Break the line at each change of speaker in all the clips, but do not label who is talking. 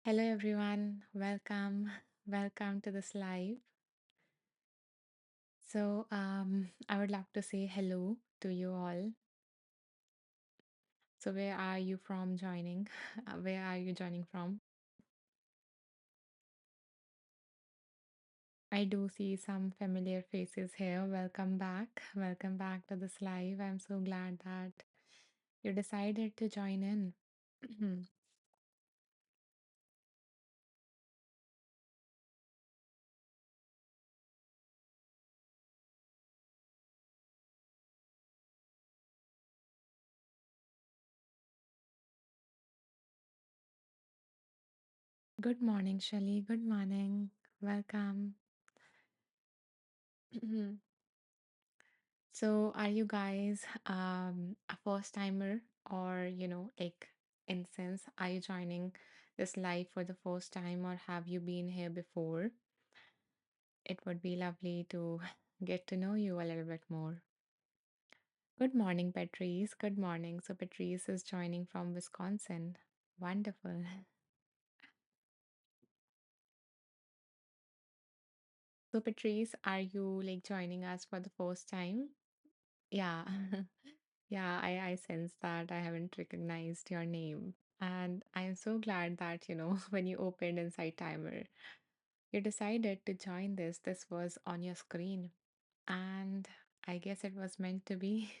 Hello, everyone. Welcome. Welcome to this live. I would love to say hello to you all. So, where are you from joining? Where are you joining from? I do see some familiar faces here. Welcome back. Welcome back to this live. I'm so glad that you decided to join in. Good morning, Shali. Good morning. Welcome. So, are you guys a first timer or, instance, are you joining this live for the first time or have you been here before? It would be lovely to get to know you a little bit more. Good morning, Patrice. Good morning. So, Patrice is joining from Wisconsin. Wonderful. So, Patrice, are you like joining us for the first time? Yeah. Yeah, I sense that I haven't recognized your name. And I'm so glad that, when you opened Insight Timer, you decided to join this. This was on your screen. And I guess it was meant to be.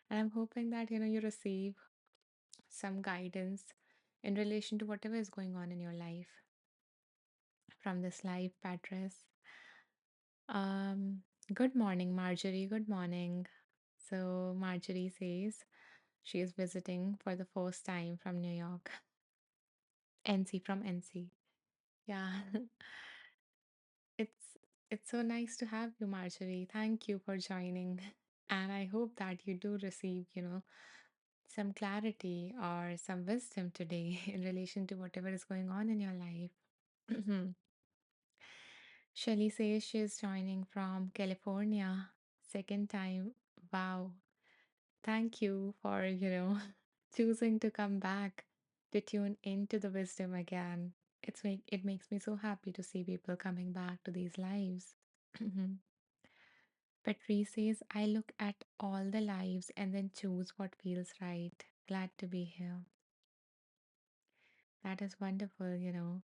And I'm hoping that, you receive some guidance in relation to whatever is going on in your life from this live, Patrice. Um, Good morning, Marjorie. Good morning. So Marjorie says she is visiting for the first time from New York. NC from NC. Yeah. It's it's so nice to have you, Marjorie. Thank you for joining. And I hope that you do receive, some clarity or some wisdom today in relation to whatever is going on in your life. Shelly says she's joining from California. Second time. Wow. Thank you for, choosing to come back to tune into the wisdom again. It makes me so happy to see people coming back to these lives. Patrice says, I look at all the lives and then choose what feels right. Glad to be here. That is wonderful,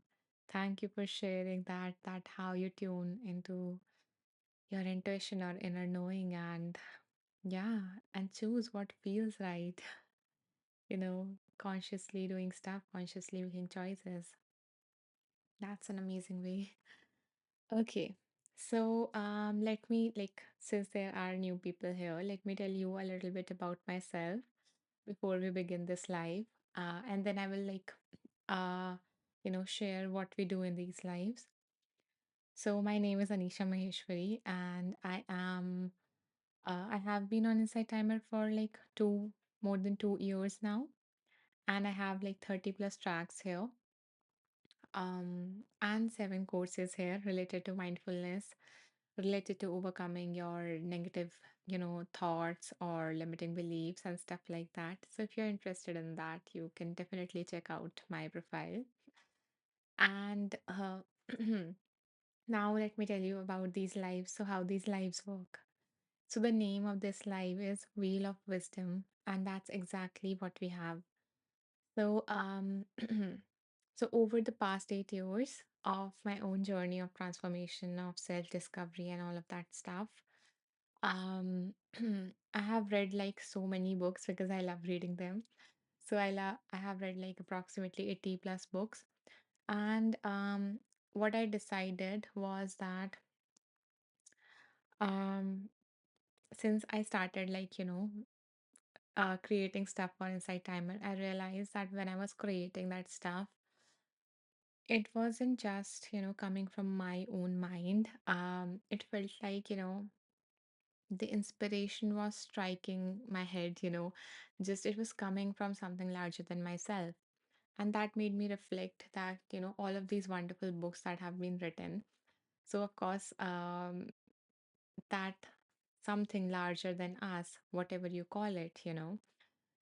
Thank you for sharing that how you tune into your intuition or inner knowing and yeah, and choose what feels right. Consciously doing stuff, consciously making choices. That's an amazing way. Okay. So, let me since there are new people here, let me tell you a little bit about myself before we begin this live. And then I will uh, share what we do in these lives. So my name is Anisha Maheshwari, and I have been on Insight Timer for like more than 2 years now, and I have like 30 plus tracks here. And 7 courses here related to mindfulness, related to overcoming your negative, thoughts or limiting beliefs and stuff like that. So if you're interested in that, you can definitely check out my profile. And now let me tell you about these lives. So how these lives work. So the name of this live is Wheel of Wisdom, and that's exactly what we have. So, so over the past 8 years of my own journey of transformation, of self-discovery, and all of that stuff, I have read like so many books because I love reading them. So I have read like approximately 80 plus books, and what I decided was that um, since I started creating stuff for Insight Timer, I realized that when I was creating that stuff, it wasn't just, coming from my own mind. It felt like, the inspiration was striking my head, just it was coming from something larger than myself. And that made me reflect that, all of these wonderful books that have been written. So, of course, that something larger than us, whatever you call it,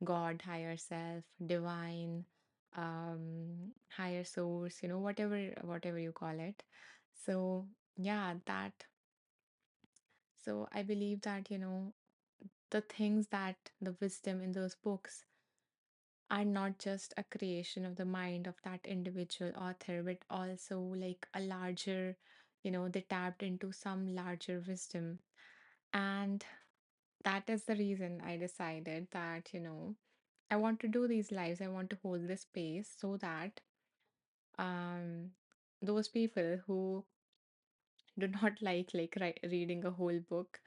God, higher self, divine, higher source, whatever you call it. So yeah, that so I believe that, the things that the wisdom in those books are not just a creation of the mind of that individual author, but also like a larger, they tapped into some larger wisdom. And that is the reason I decided that, I want to do these lives. I want to hold this space so that um those people who do not like reading a whole book,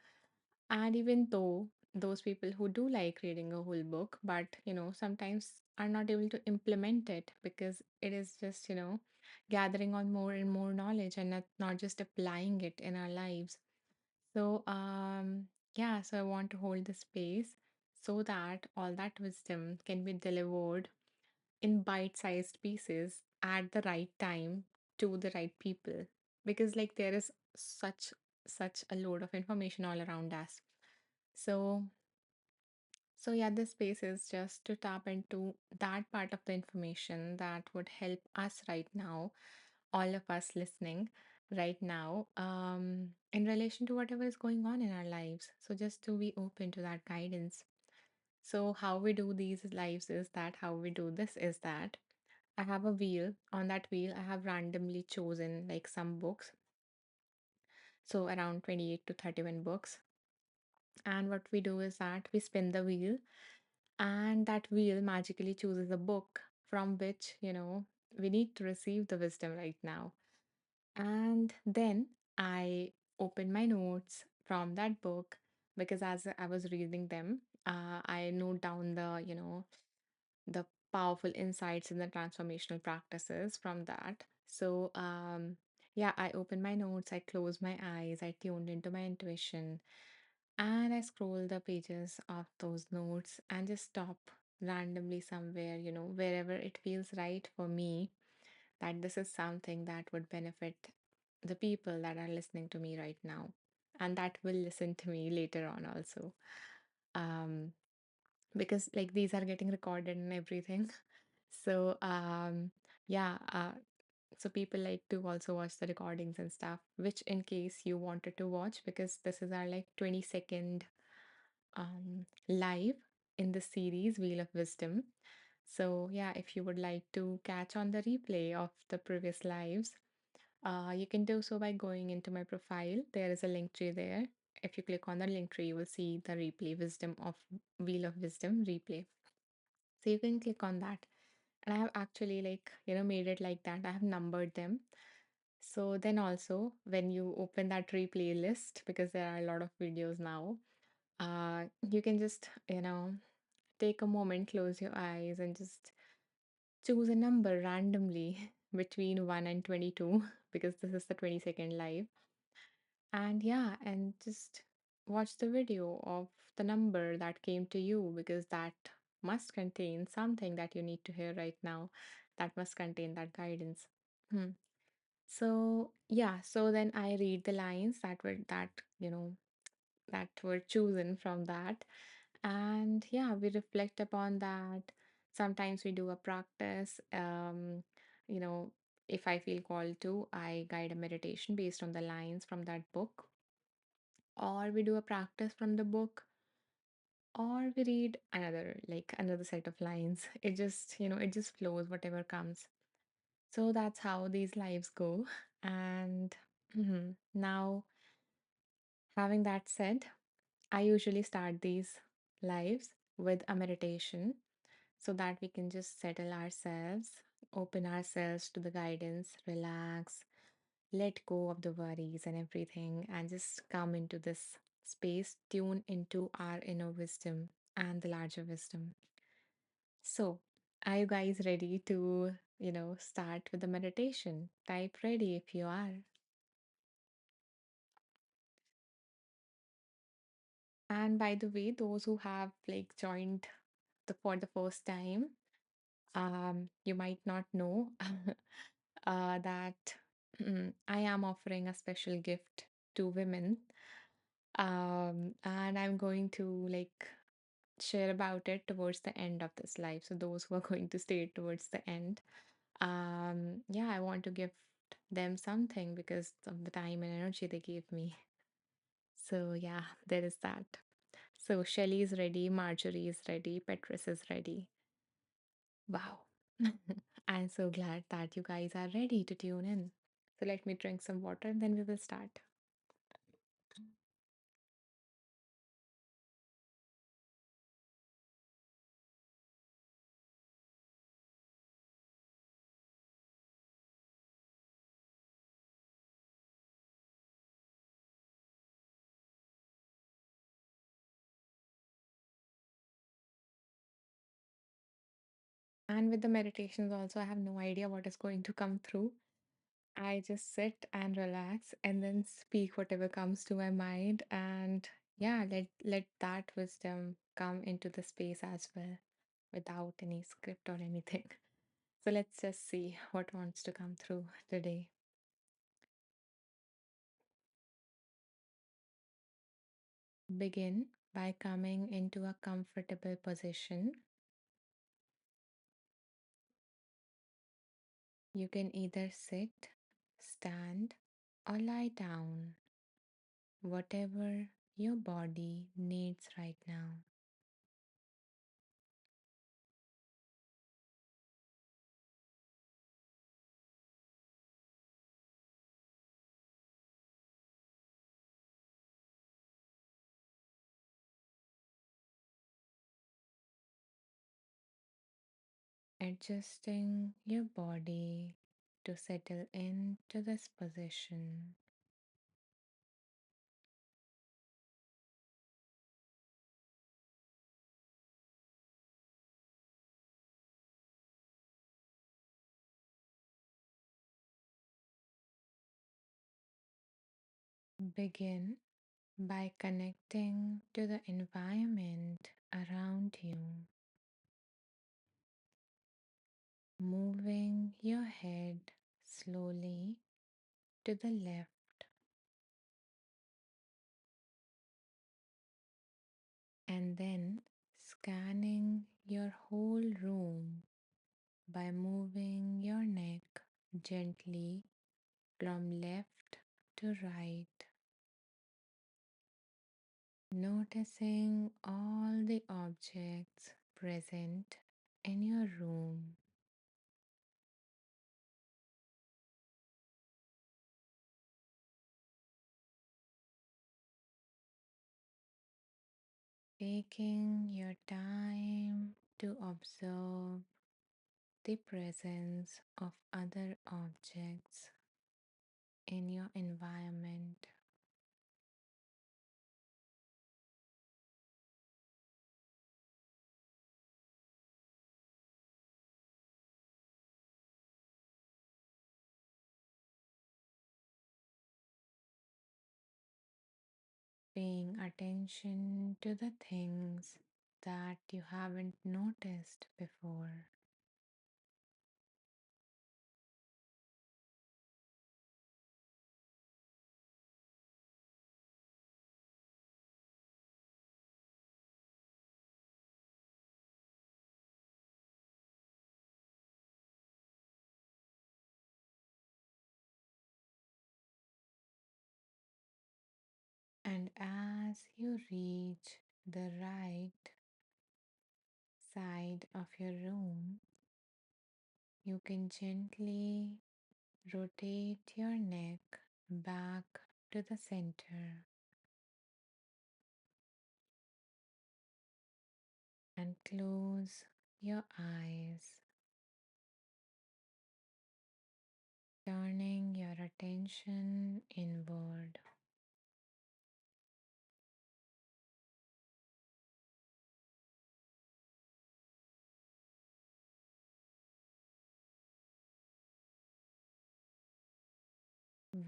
and even though those people who do like reading a whole book, but sometimes are not able to implement it because it is just gathering on more and more knowledge and not just applying it in our lives. So yeah, so I want to hold the space so that all that wisdom can be delivered in bite-sized pieces at the right time to the right people, because like there is such a load of information all around us. So so yeah, this space is just to tap into that part of the information that would help us right now, all of us listening right now, in relation to whatever is going on in our lives. So just to be open to that guidance. So how we do these lives is that how we do this is that I have a wheel. On that wheel, I have randomly chosen like some books. So around 28 to 31 books. And what we do is that we spin the wheel, and that wheel magically chooses a book from which, we need to receive the wisdom right now. And then I open my notes from that book, because as I was reading them, I note down the powerful insights and the transformational practices from that. So, yeah, I open my notes, I close my eyes, I tuned into my intuition, and I scroll the pages of those notes and just stop randomly somewhere, wherever it feels right for me, that this is something that would benefit the people that are listening to me right now and that will listen to me later on also. Um, because like these are getting recorded and everything. So yeah, so people like to also watch the recordings and stuff, which in case you wanted to watch, because this is our like 20-second live in the series Wheel of Wisdom. So yeah, if you would like to catch on the replay of the previous lives, you can do so by going into my profile. There is a link tree there. If you click on the link tree, you will see the replay Wisdom of Wheel of Wisdom replay. So you can click on that. And I have actually like, made it like that. I have numbered them. So then also when you open that replay list, because there are a lot of videos now, you can just, take a moment, close your eyes, and just choose a number randomly between 1 and 22, because this is the 20-second live. And yeah, and just watch the video of the number that came to you, because that must contain something that you need to hear right now. That must contain that guidance. Hmm. So yeah, so then I read the lines that were chosen from that. And yeah, we reflect upon that. Sometimes we do a practice. You know, if I feel called to, I guide a meditation based on the lines from that book, or we do a practice from the book, or we read another set of lines. It just flows, whatever comes. So that's how these lives go. And now, having that said, I usually start these lives with a meditation so that we can just settle ourselves, open ourselves to the guidance, relax, let go of the worries and everything, and just come into this space, tune into our inner wisdom and the larger wisdom. So, are you guys ready to, start with the meditation? Type ready if you are. And by the way, those who have like joined for the first time, you might not know that I am offering a special gift to women. And I'm going to like share about it towards the end of this life. So those who are going to stay towards the end, yeah, I want to give them something because of the time and energy they gave me. So yeah, there is that. So Shelly is ready, Marjorie is ready, Petrus is ready. Wow. I'm so glad that you guys are ready to tune in. So let me drink some water and then we will start. And with the meditations also, I have no idea what is going to come through. I just sit and relax and then speak whatever comes to my mind, and yeah, let that wisdom come into the space as well without any script or anything. So let's just see what wants to come through today. Begin by coming into a comfortable position. You can either sit, stand, or lie down, whatever your body needs right now. Adjusting your body to settle into this position. Begin by connecting to the environment around you, moving your head slowly to the left and then scanning your whole room by moving your neck gently from left to right, noticing all the objects present in your room, taking your time to observe the presence of other objects in your environment, paying attention to the things that you haven't noticed before. And as you reach the right side of your room, you can gently rotate your neck back to the center and close your eyes, turning your attention inward.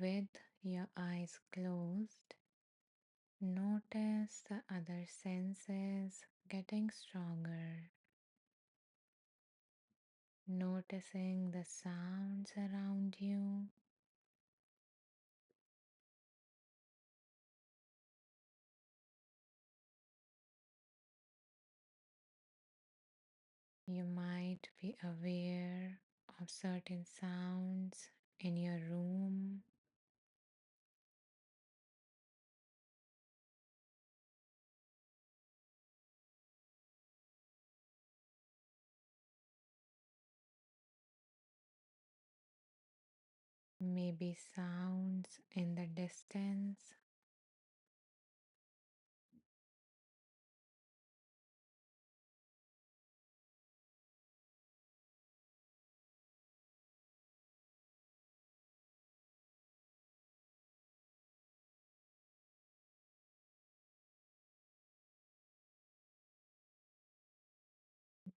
With your eyes closed, notice the other senses getting stronger, noticing the sounds around you, You might be aware of certain sounds in your room, maybe sounds in the distance,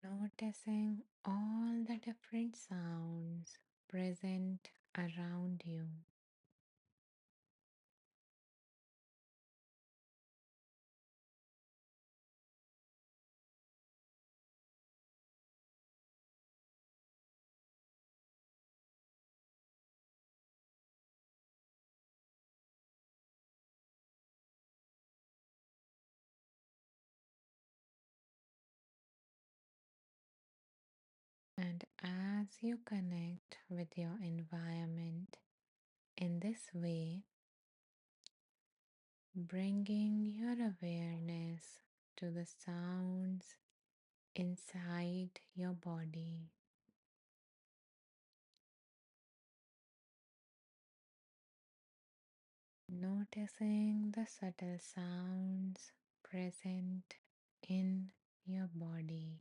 noticing all the different sounds present around you. And as you connect with your environment in this way, bringing your awareness to the sounds inside your body, noticing the subtle sounds present in your body.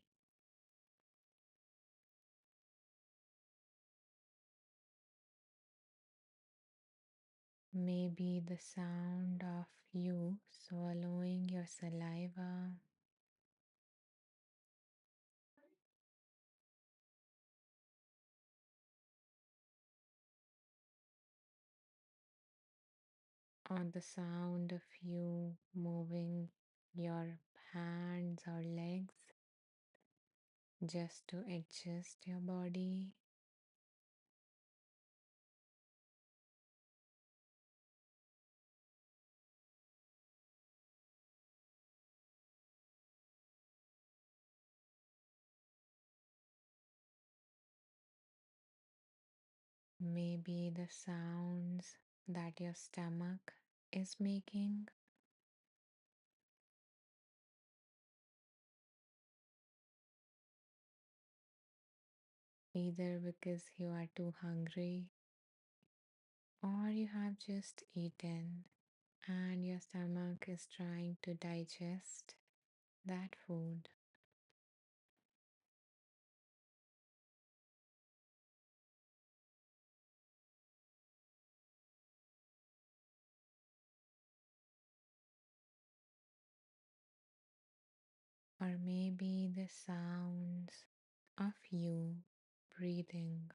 Maybe the sound of you swallowing your saliva, or the sound of you moving your hands or legs just to adjust your body. Maybe the sounds that your stomach is making, either because you are too hungry or you have just eaten and your stomach is trying to digest that food. Or maybe the sounds of you breathing.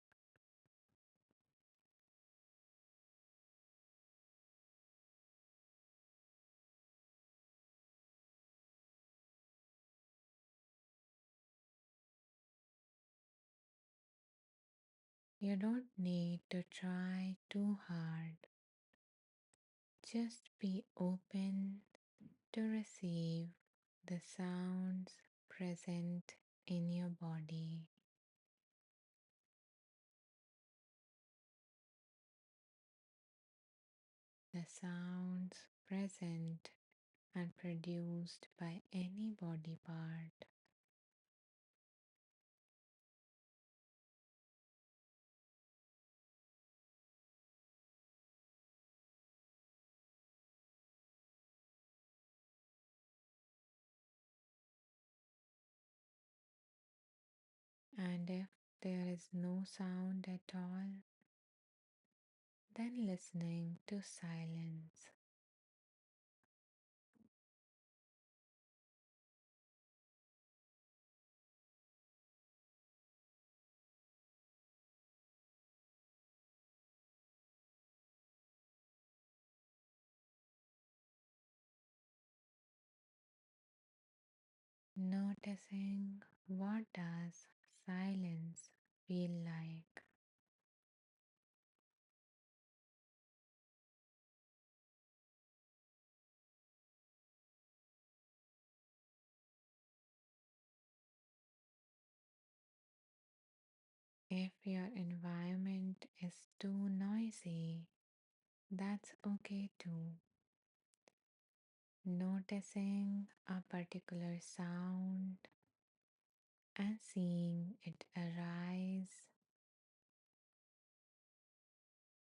You don't need to try too hard. Just be open to receive the sounds present in your body, the sounds present and produced by any body part. And if there is no sound at all, then listening to silence. Noticing what does silence feel like. your environment is too noisy, that's okay too. Noticing a particular sound and seeing it arise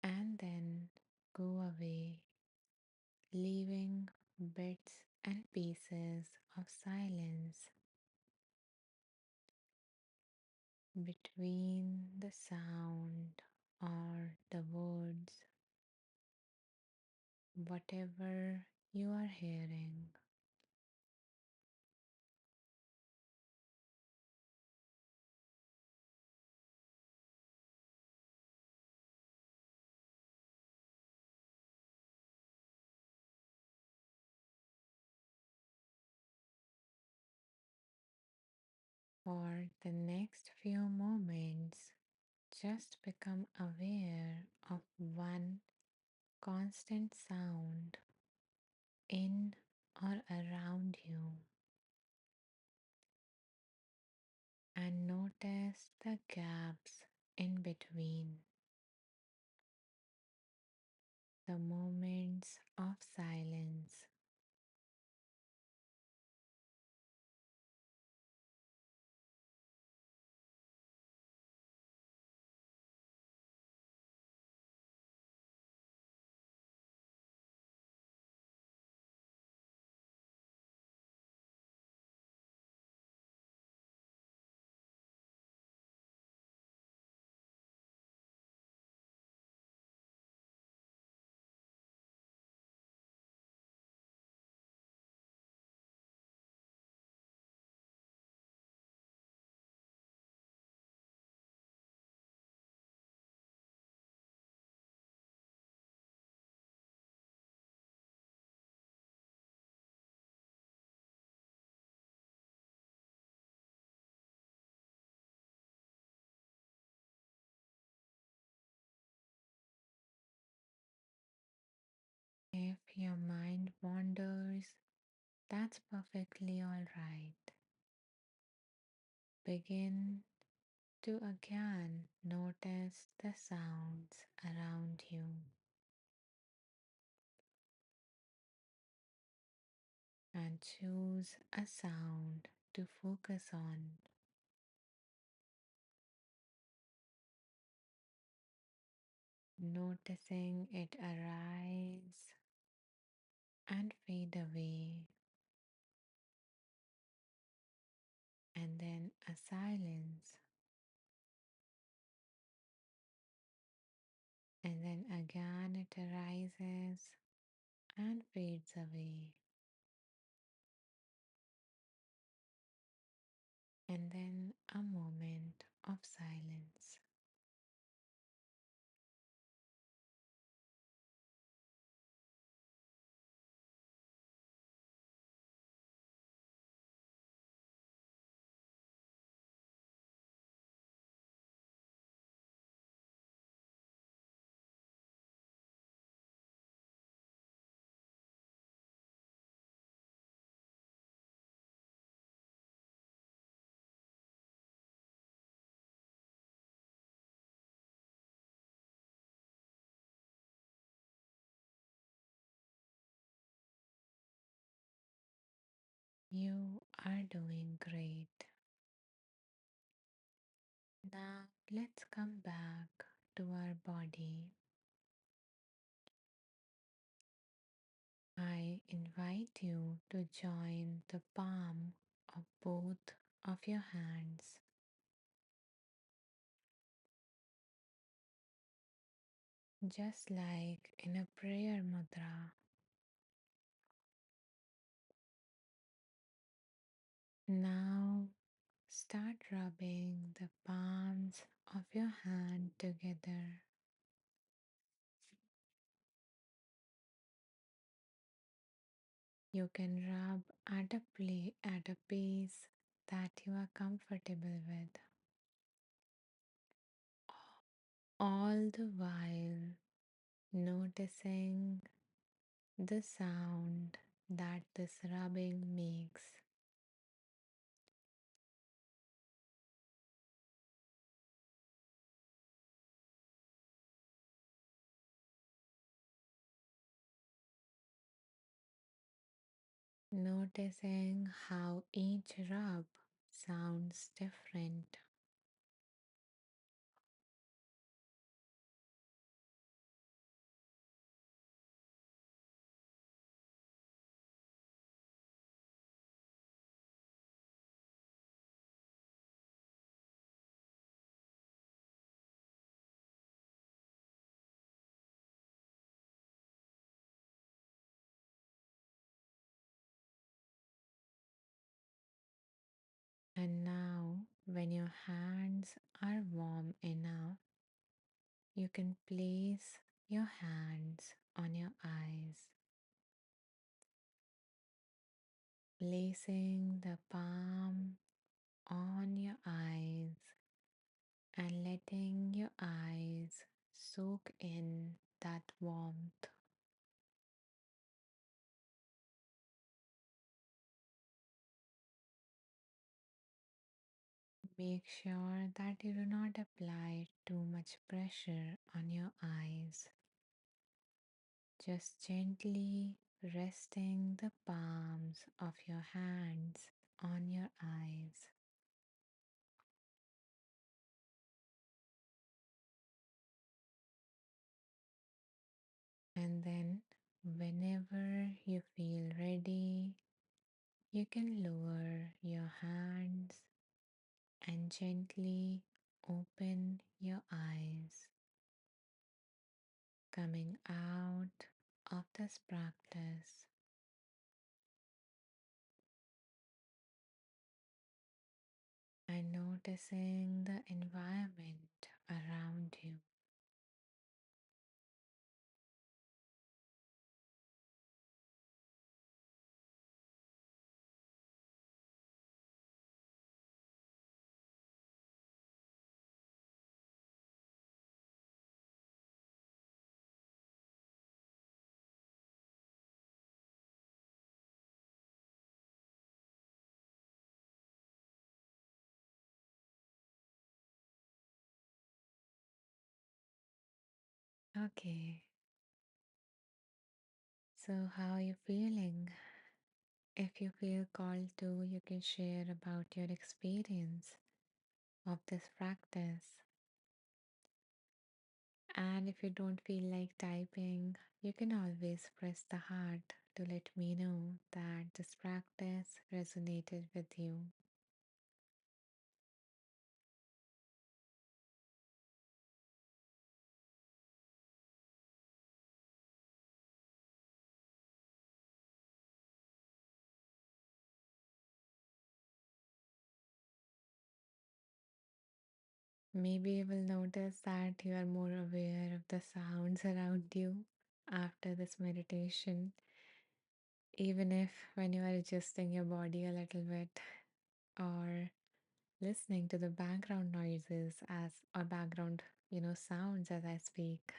and then go away, leaving bits and pieces of silence between the sound or the words, whatever you are hearing. For the next few moments, just become aware of one constant sound in or around you and notice the gaps in between, the moments of silence. If your mind wanders, that's perfectly alright. Begin to again notice the sounds around you and choose a sound to focus on, noticing it arise and fade away, and then a silence, and then again it arises and fades away, and then a moment of silence. You are doing great. Now let's come back to our body. I invite you to join the palm of both of your hands, just like in a prayer mudra. Now start rubbing the palms of your hand together. You can rub at a pace that you are comfortable with, all the while noticing the sound that this rubbing makes. Noticing how each rub sounds different. And now, when your hands are warm enough, you can place your hands on your eyes, placing the palm on your eyes and letting your eyes soak in that warmth. Make sure that you do not apply too much pressure on your eyes. Just gently resting the palms of your hands on your eyes. And then, whenever you feel ready, you can lower your hands and gently open your eyes, coming out of this practice and noticing the environment around you. Okay, so how are you feeling? If you feel called to, you can share about your experience of this practice. And if you don't feel like typing, you can always press the heart to let me know that this practice resonated with you. Maybe you will notice that you are more aware of the sounds around you after this meditation, even if when you are adjusting your body a little bit or listening to the background noises as or background, sounds as I speak.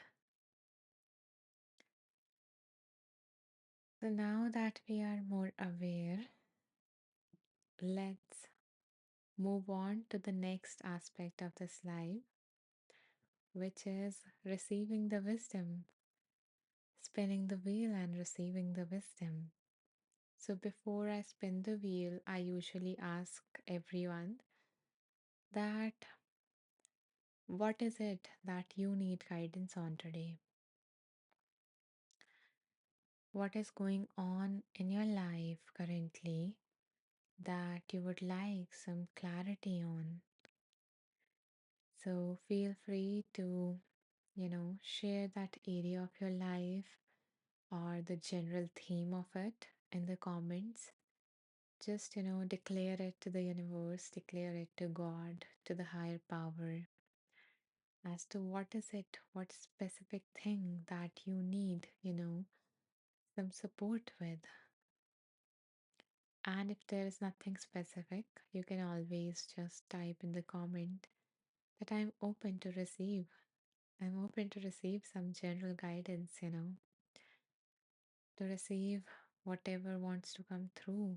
So now that we are more aware, let's move on to the next aspect of this life, which is receiving the wisdom, spinning the wheel and receiving the wisdom. So before I spin the wheel, I usually ask everyone that what is it that you need guidance on today? What is going on in your life currently that you would like some clarity on? So feel free to, share that area of your life or the general theme of it in the comments. Just, declare it to the universe, declare it to God, to the higher power as to what is it, what specific thing that you need, some support with. And if there is nothing specific, you can always just type in the comment that I'm open to receive. I'm open to receive some general guidance, to receive whatever wants to come through.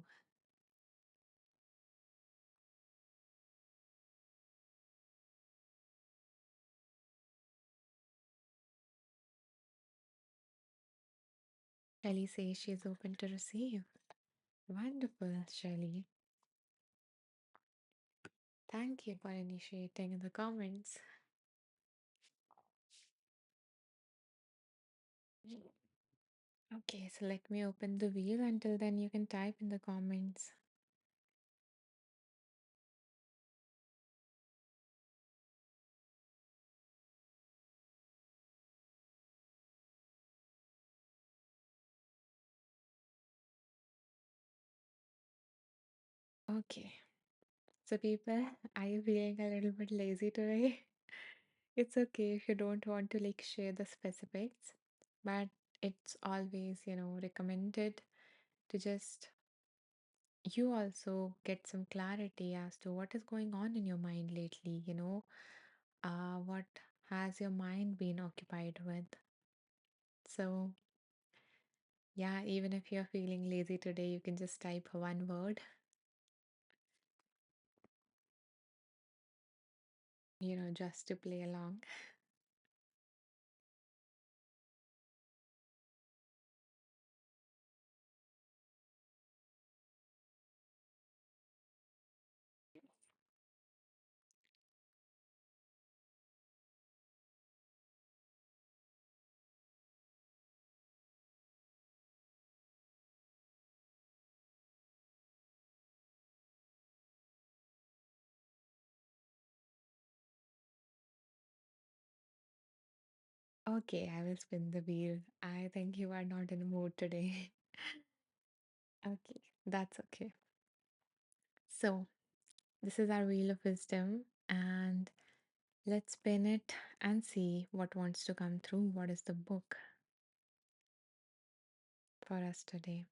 Ellie says she's open to receive. Wonderful, Shelley. Thank you for initiating in the comments. Okay, so let me open the wheel. Until then, you can type in the comments. Okay, so people, are you feeling a little bit lazy today? It's okay if you don't want to like share the specifics, but it's always, recommended to just you also get some clarity as to what is going on in your mind lately, what has your mind been occupied with. So, yeah, even if you're feeling lazy today, you can just type one word, just to play along. Okay, I will spin the wheel. I think you are not in the mood today. Okay, that's okay. So, this is our wheel of wisdom, and let's spin it and see what wants to come through. What is the book for us today?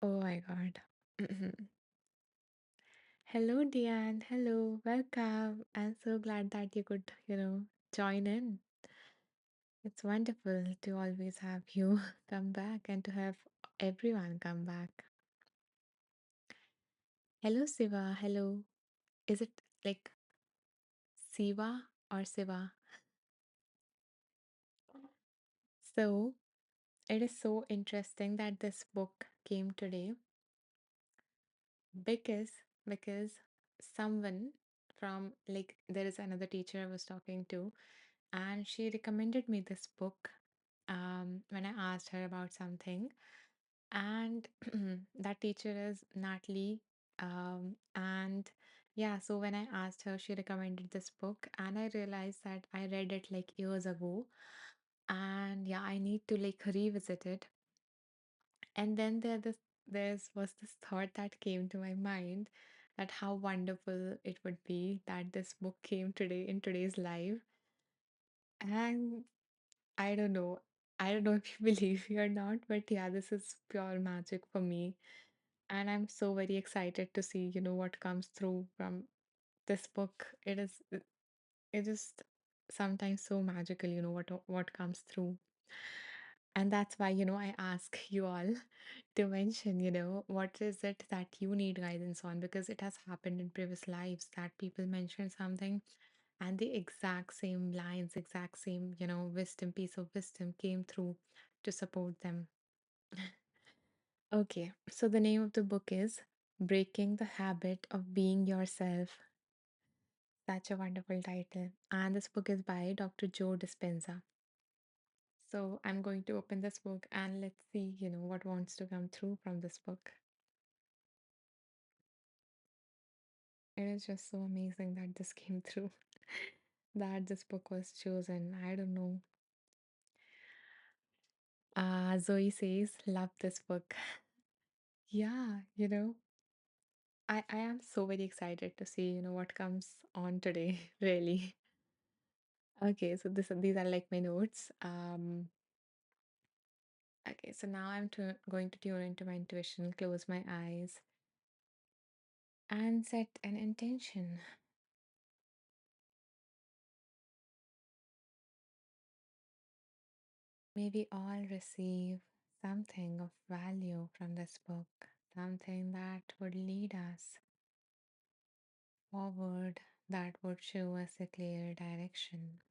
Oh my God. Hello, Diane. Hello, welcome. I'm so glad that you could, join in. It's wonderful to always have you come back and to have everyone come back. Hello, Siva. Hello. Is it like Siva or Siva? So, it is so interesting that this book came today because because someone from like there is another teacher I was talking to, and she recommended me this book when I asked her about something. And that teacher is Natalie. And yeah, so when I asked her, she recommended this book, and I realized that I read it like years ago. And yeah, I need to like revisit it. And then there's was this thought that came to my mind that how wonderful it would be that this book came today in today's life. And I don't know. I don't know if you believe me or not, but yeah, this is pure magic for me. And I'm so very excited to see, what comes through from this book. It is sometimes so magical, what comes through. And that's why, I ask you all to mention, what is it that you need guidance on? Because it has happened in previous lives that people mention something and the exact same lines, exact same, wisdom, piece of wisdom came through to support them. Okay, so the name of the book is Breaking the Habit of Being Yourself. Such a wonderful title. And this book is by Dr. Joe Dispenza. So I'm going to open this book and let's see, what wants to come through from this book. It is just so amazing that this came through, that this book was chosen. I don't know. Zoe says, love this book. Yeah, I am so very excited to see, what comes on today, really. Okay, so these are like my notes. Okay, so now I'm going to tune into my intuition, close my eyes, and set an intention. May we all receive something of value from this book something that would lead us forward, that would show us a clear direction.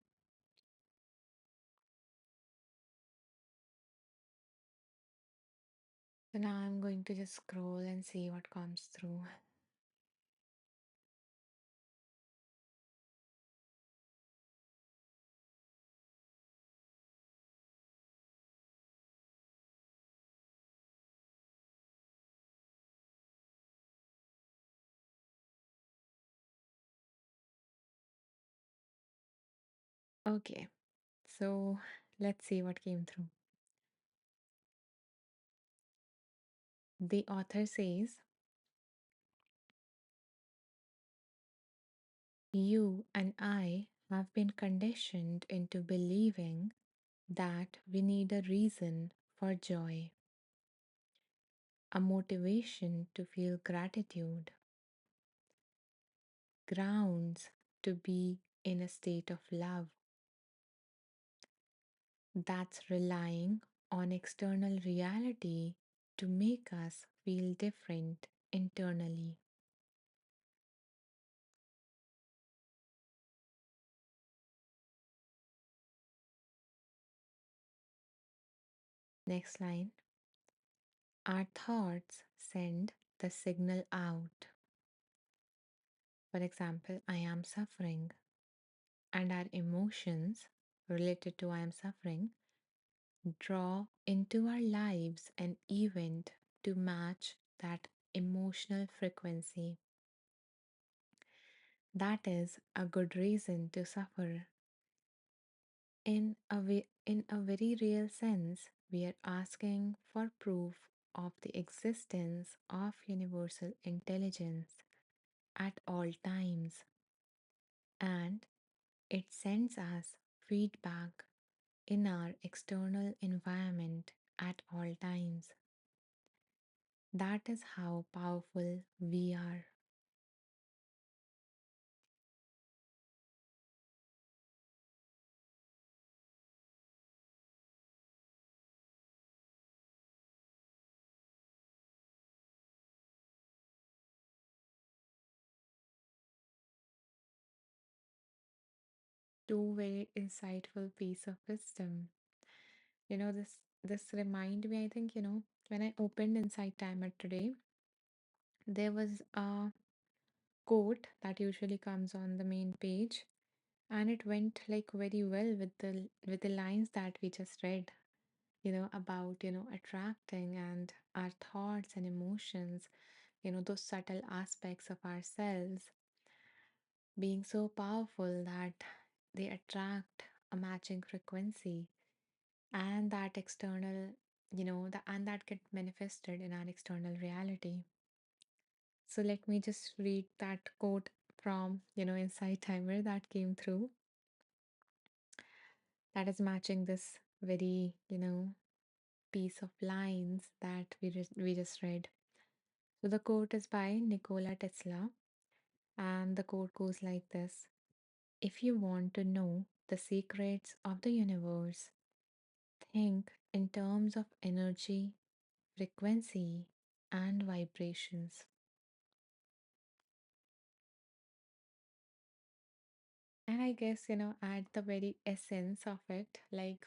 So now I'm going to just scroll and see what comes through. Okay, so let's see what came through. The author says, you and I have been conditioned into believing that we need a reason for joy, a motivation to feel gratitude, grounds to be in a state of love. That's relying on external reality to make us feel different internally. Next line. Our thoughts send the signal out. For example, I am suffering, and our emotions related to I am suffering draw into our lives an event to match that emotional frequency. That is a good reason to suffer. In a very real sense, we are asking for proof of the existence of universal intelligence at all times, and it sends us feedback in our external environment at all times. That is how powerful we are. Two very insightful piece of wisdom. This remind me, I think, when I opened Inside Timer today, there was a quote that usually comes on the main page, and it went like very well with the lines that we just read, about, attracting and our thoughts and emotions, those subtle aspects of ourselves being so powerful that they attract a matching frequency, and that external, and that get manifested in our external reality. So let me just read that quote from, Inside Timer that came through, that is matching this very, piece of lines that we just read. So the quote is by Nikola Tesla, and the quote goes like this: if you want to know the secrets of the universe, think in terms of energy, frequency, and vibrations. And I guess, at the very essence of it, like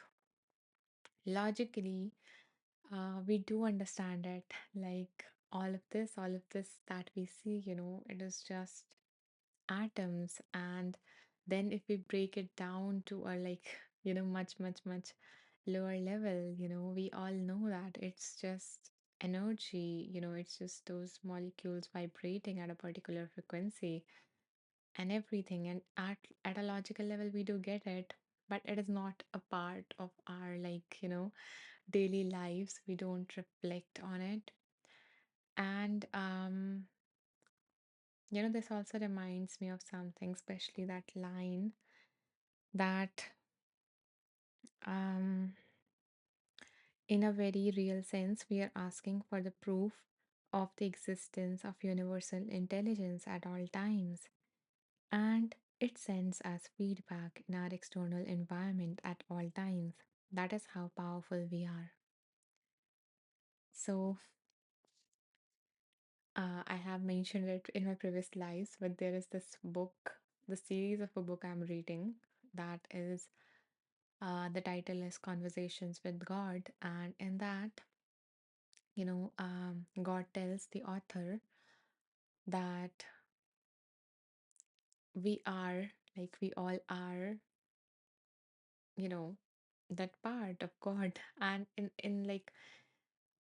logically, we do understand it. Like all of this that we see, it is just atoms. And then if we break it down to a like, much, much, much lower level, we all know that it's just energy, it's just those molecules vibrating at a particular frequency and everything. And at a logical level, we do get it, but it is not a part of our like, daily lives. We don't reflect on it. And this also reminds me of something, especially that line that um in a very real sense, we are asking for the proof of the existence of universal intelligence at all times, and it sends us feedback in our external environment at all times. That is how powerful we are. So, I have mentioned it in my previous lives, but there is this book, the series of a book I'm reading that is the title is Conversations with God, and in that, God tells the author that we are, like, we all are, you know, that part of God, and in like,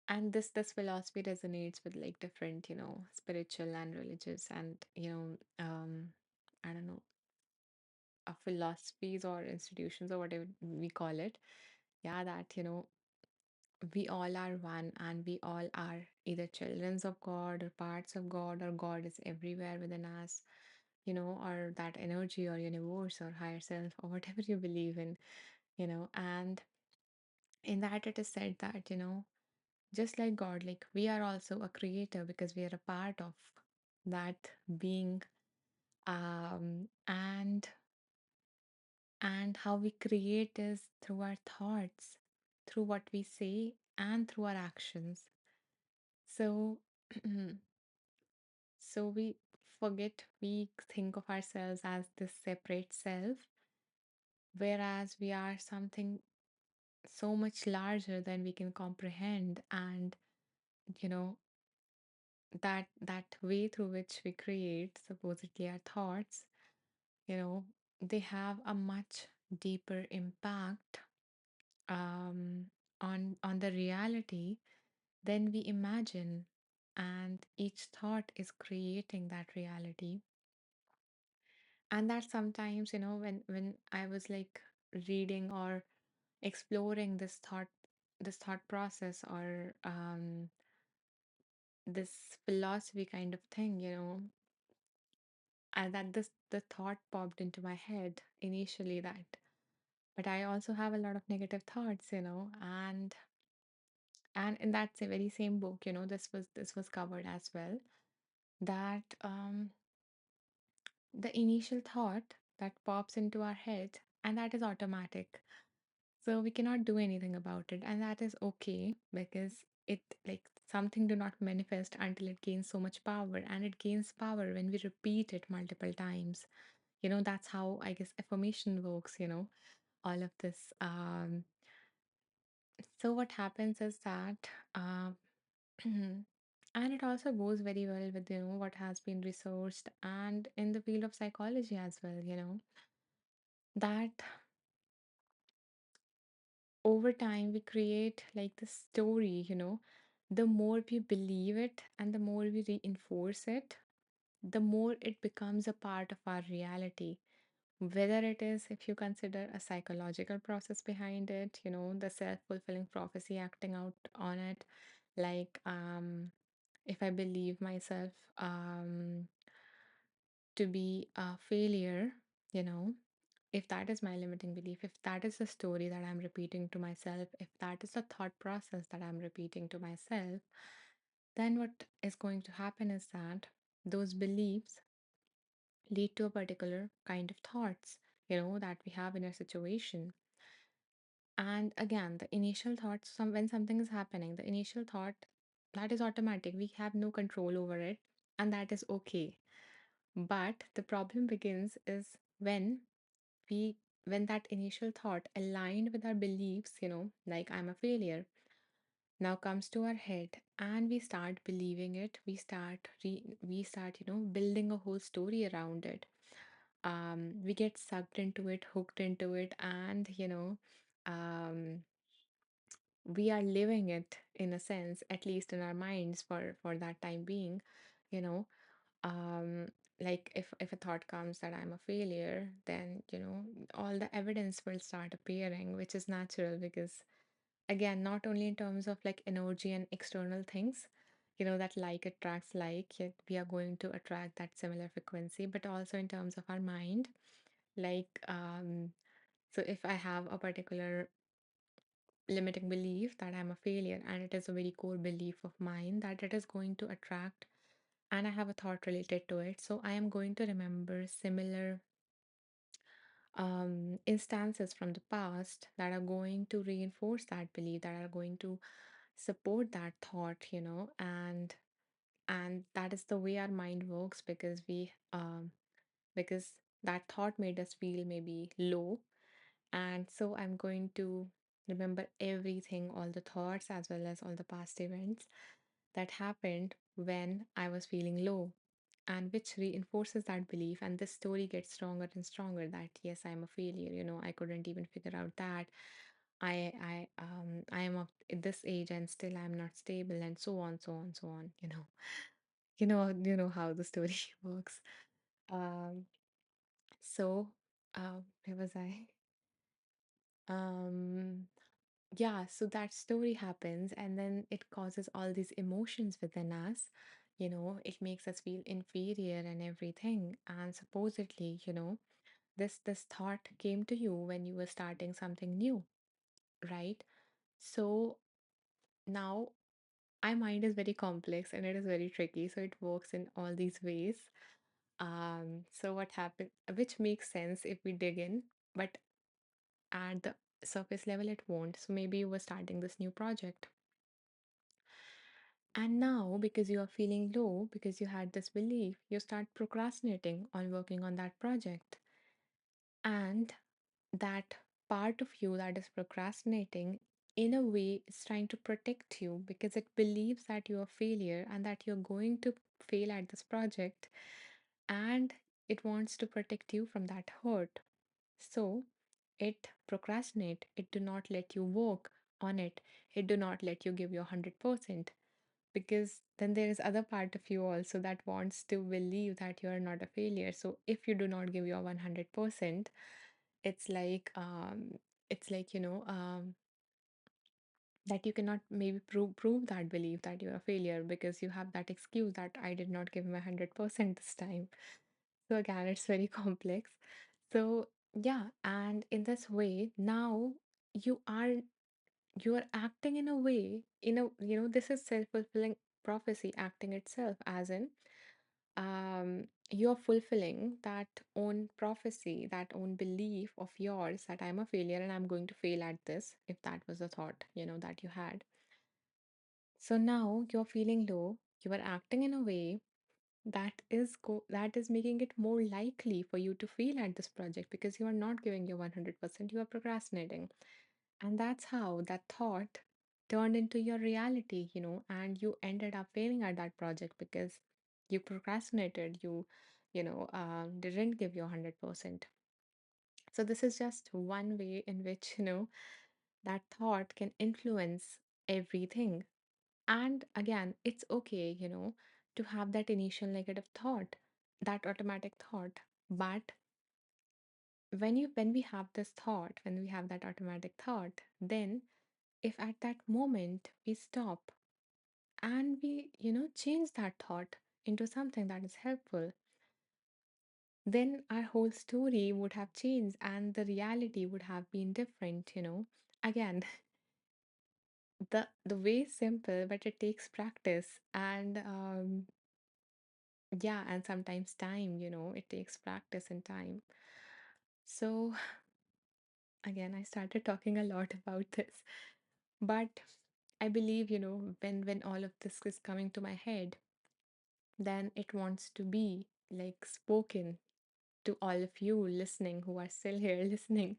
and this philosophy resonates with like different, spiritual and religious and I don't know, philosophies or institutions or whatever we call it. Yeah, that we all are one and we all are either children of God or parts of God, or God is everywhere within us, or that energy or universe or higher self or whatever you believe in, and in that it is said that, just like God, like we are also a creator because we are a part of that being. And how we create is through our thoughts, through what we say, and through our actions. So, so we forget, we think of ourselves as this separate self, whereas we are something so much larger than we can comprehend. And, you know, that way through which we create supposedly our thoughts, you know, they have a much deeper impact um, on the reality than we imagine, and each thought is creating that reality. And that sometimes, when I was like reading or exploring this thought process, or this philosophy kind of thing, and that this the thought popped into my head initially, that but I also have a lot of negative thoughts, and in that very same book, this was covered as well, that the initial thought that pops into our head, and that is automatic, so we cannot do anything about it, and that is okay, because it, like, something do not manifest until it gains so much power, and it gains power when we repeat it multiple times. That's how, I guess, affirmation works, all of this. So what happens is that and it also goes very well with, what has been researched and in the field of psychology as well, that over time we create like the story, the more we believe it and the more we reinforce it, the more it becomes a part of our reality. Whether it is, if you consider a psychological process behind it, the self-fulfilling prophecy acting out on it, like if I believe myself to be a failure, you know, if that is my limiting belief, if that is the story that I'm repeating to myself, if that is the thought process that I'm repeating to myself, then what is going to happen is that those beliefs lead to a particular kind of thoughts, that we have in a situation. And again, the initial thoughts, when something is happening, the initial thought, that is automatic. We have no control over it, and that is okay. But the problem begins is we when that initial thought aligned with our beliefs, like I'm a failure, now comes to our head, and we start believing it. We start building a whole story around it. We get sucked into it, hooked into it, and um we are living it in a sense, at least in our minds, for that time being, you know um like if a thought comes that I'm a failure, then all the evidence will start appearing, which is natural, because again, not only in terms of like energy and external things, that like attracts like, yet we are going to attract that similar frequency, but also in terms of our mind, like so if I have a particular limiting belief that I'm a failure, and it is a very core belief of mine, that it is going to attract, and I have a thought related to it, so I am going to remember similar instances from the past that are going to reinforce that belief, that are going to support that thought, and And that is the way our mind works, because that thought made us feel maybe low. And so I'm going to remember everything, all the thoughts as well as all the past events that happened when I was feeling low, and which reinforces that belief. And this story gets stronger and stronger that yes, I'm a failure. I couldn't even figure out that. I am of this age and still I'm not stable, and so on, so on, so on. You know how the story works. Um, so, where was I? Um, yeah, so that story happens, and then it causes all these emotions within us. It makes us feel inferior and everything. And supposedly, this thought came to you when you were starting something new, right? So now our mind is very complex and it is very tricky, so it works in all these ways. So what happened, which makes sense if we dig in, but at the surface level it won't. So maybe you were starting this new project, and now because you are feeling low, because you had this belief, you start procrastinating on working on that project. And that part of you that is procrastinating, in a way, is trying to protect you because it believes that you're a failure and that you're going to fail at this project, and it wants to protect you from that hurt. So it procrastinate, it do not let you work on it, it do not let you give your 100%, because then there is other part of you also that wants to believe that you are not a failure. So if you do not give your 100%, it's like that you cannot maybe prove that belief that you're a failure, because you have that excuse that I did not give my 100% this time. So again, it's very complex. So yeah, and in this way now you are you are acting in a way, this is self-fulfilling prophecy acting itself, as in you're fulfilling that own prophecy, that own belief of yours that I'm a failure and I'm going to fail at this, if that was the thought, that you had. So now you're feeling low, you are acting in a way that is making it more likely for you to fail at this project, because you are not giving your 100%, you are procrastinating. And that's how that thought turned into your reality, and you ended up failing at that project because you procrastinated, you didn't give your 100%. So this is just one way in which, that thought can influence everything. And again, it's okay, to have that initial negative thought, that automatic thought. But when we have this thought, when we have that automatic thought, then if at that moment we stop and we, change that thought into something that is helpful, then our whole story would have changed and the reality would have been different. Again, the way is simple, but it takes practice, and yeah, and sometimes time, it takes practice and time. So again, I started talking a lot about this, but I believe, when all of this is coming to my head, then it wants to be like spoken to all of you listening who are still here listening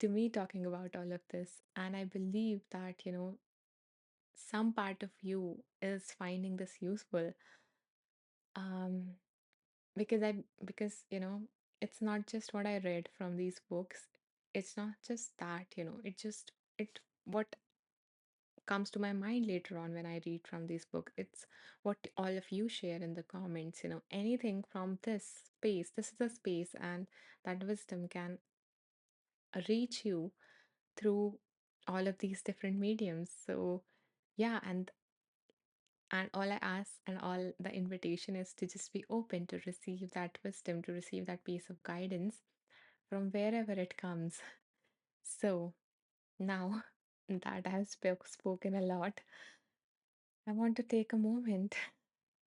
to me talking about all of this. And I believe that, some part of you is finding this useful. Um, because it's not just what I read from these books. It's not just that, it what comes to my mind later on when I read from this book. It's what all of you share in the comments, anything from this space. This is a space, and that wisdom can reach you through all of these different mediums. So, yeah, and all I ask and all the invitation is to just be open to receive that wisdom, to receive that piece of guidance from wherever it comes. So, now that I have spoken a lot, I want to take a moment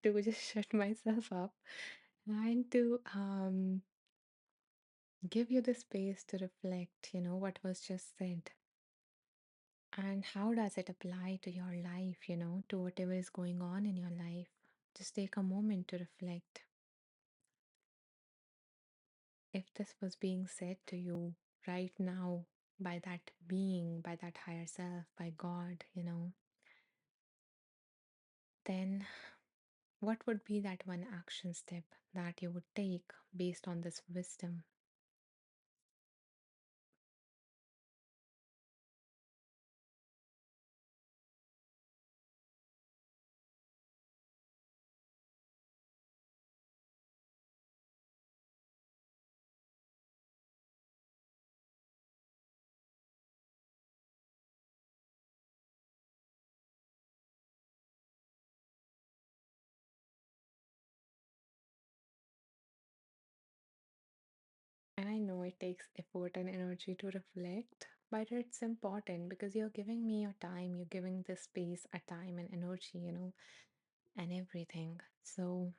to just shut myself up and to give you the space to reflect, what was just said. And how does it apply to your life, to whatever is going on in your life? Just take a moment to reflect. If this was being said to you right now by that being, by that higher self, by God, then what would be that one action step that you would take based on this wisdom? And I know it takes effort and energy to reflect, but it's important because you're giving me your time, you're giving this space a time and energy, and everything. So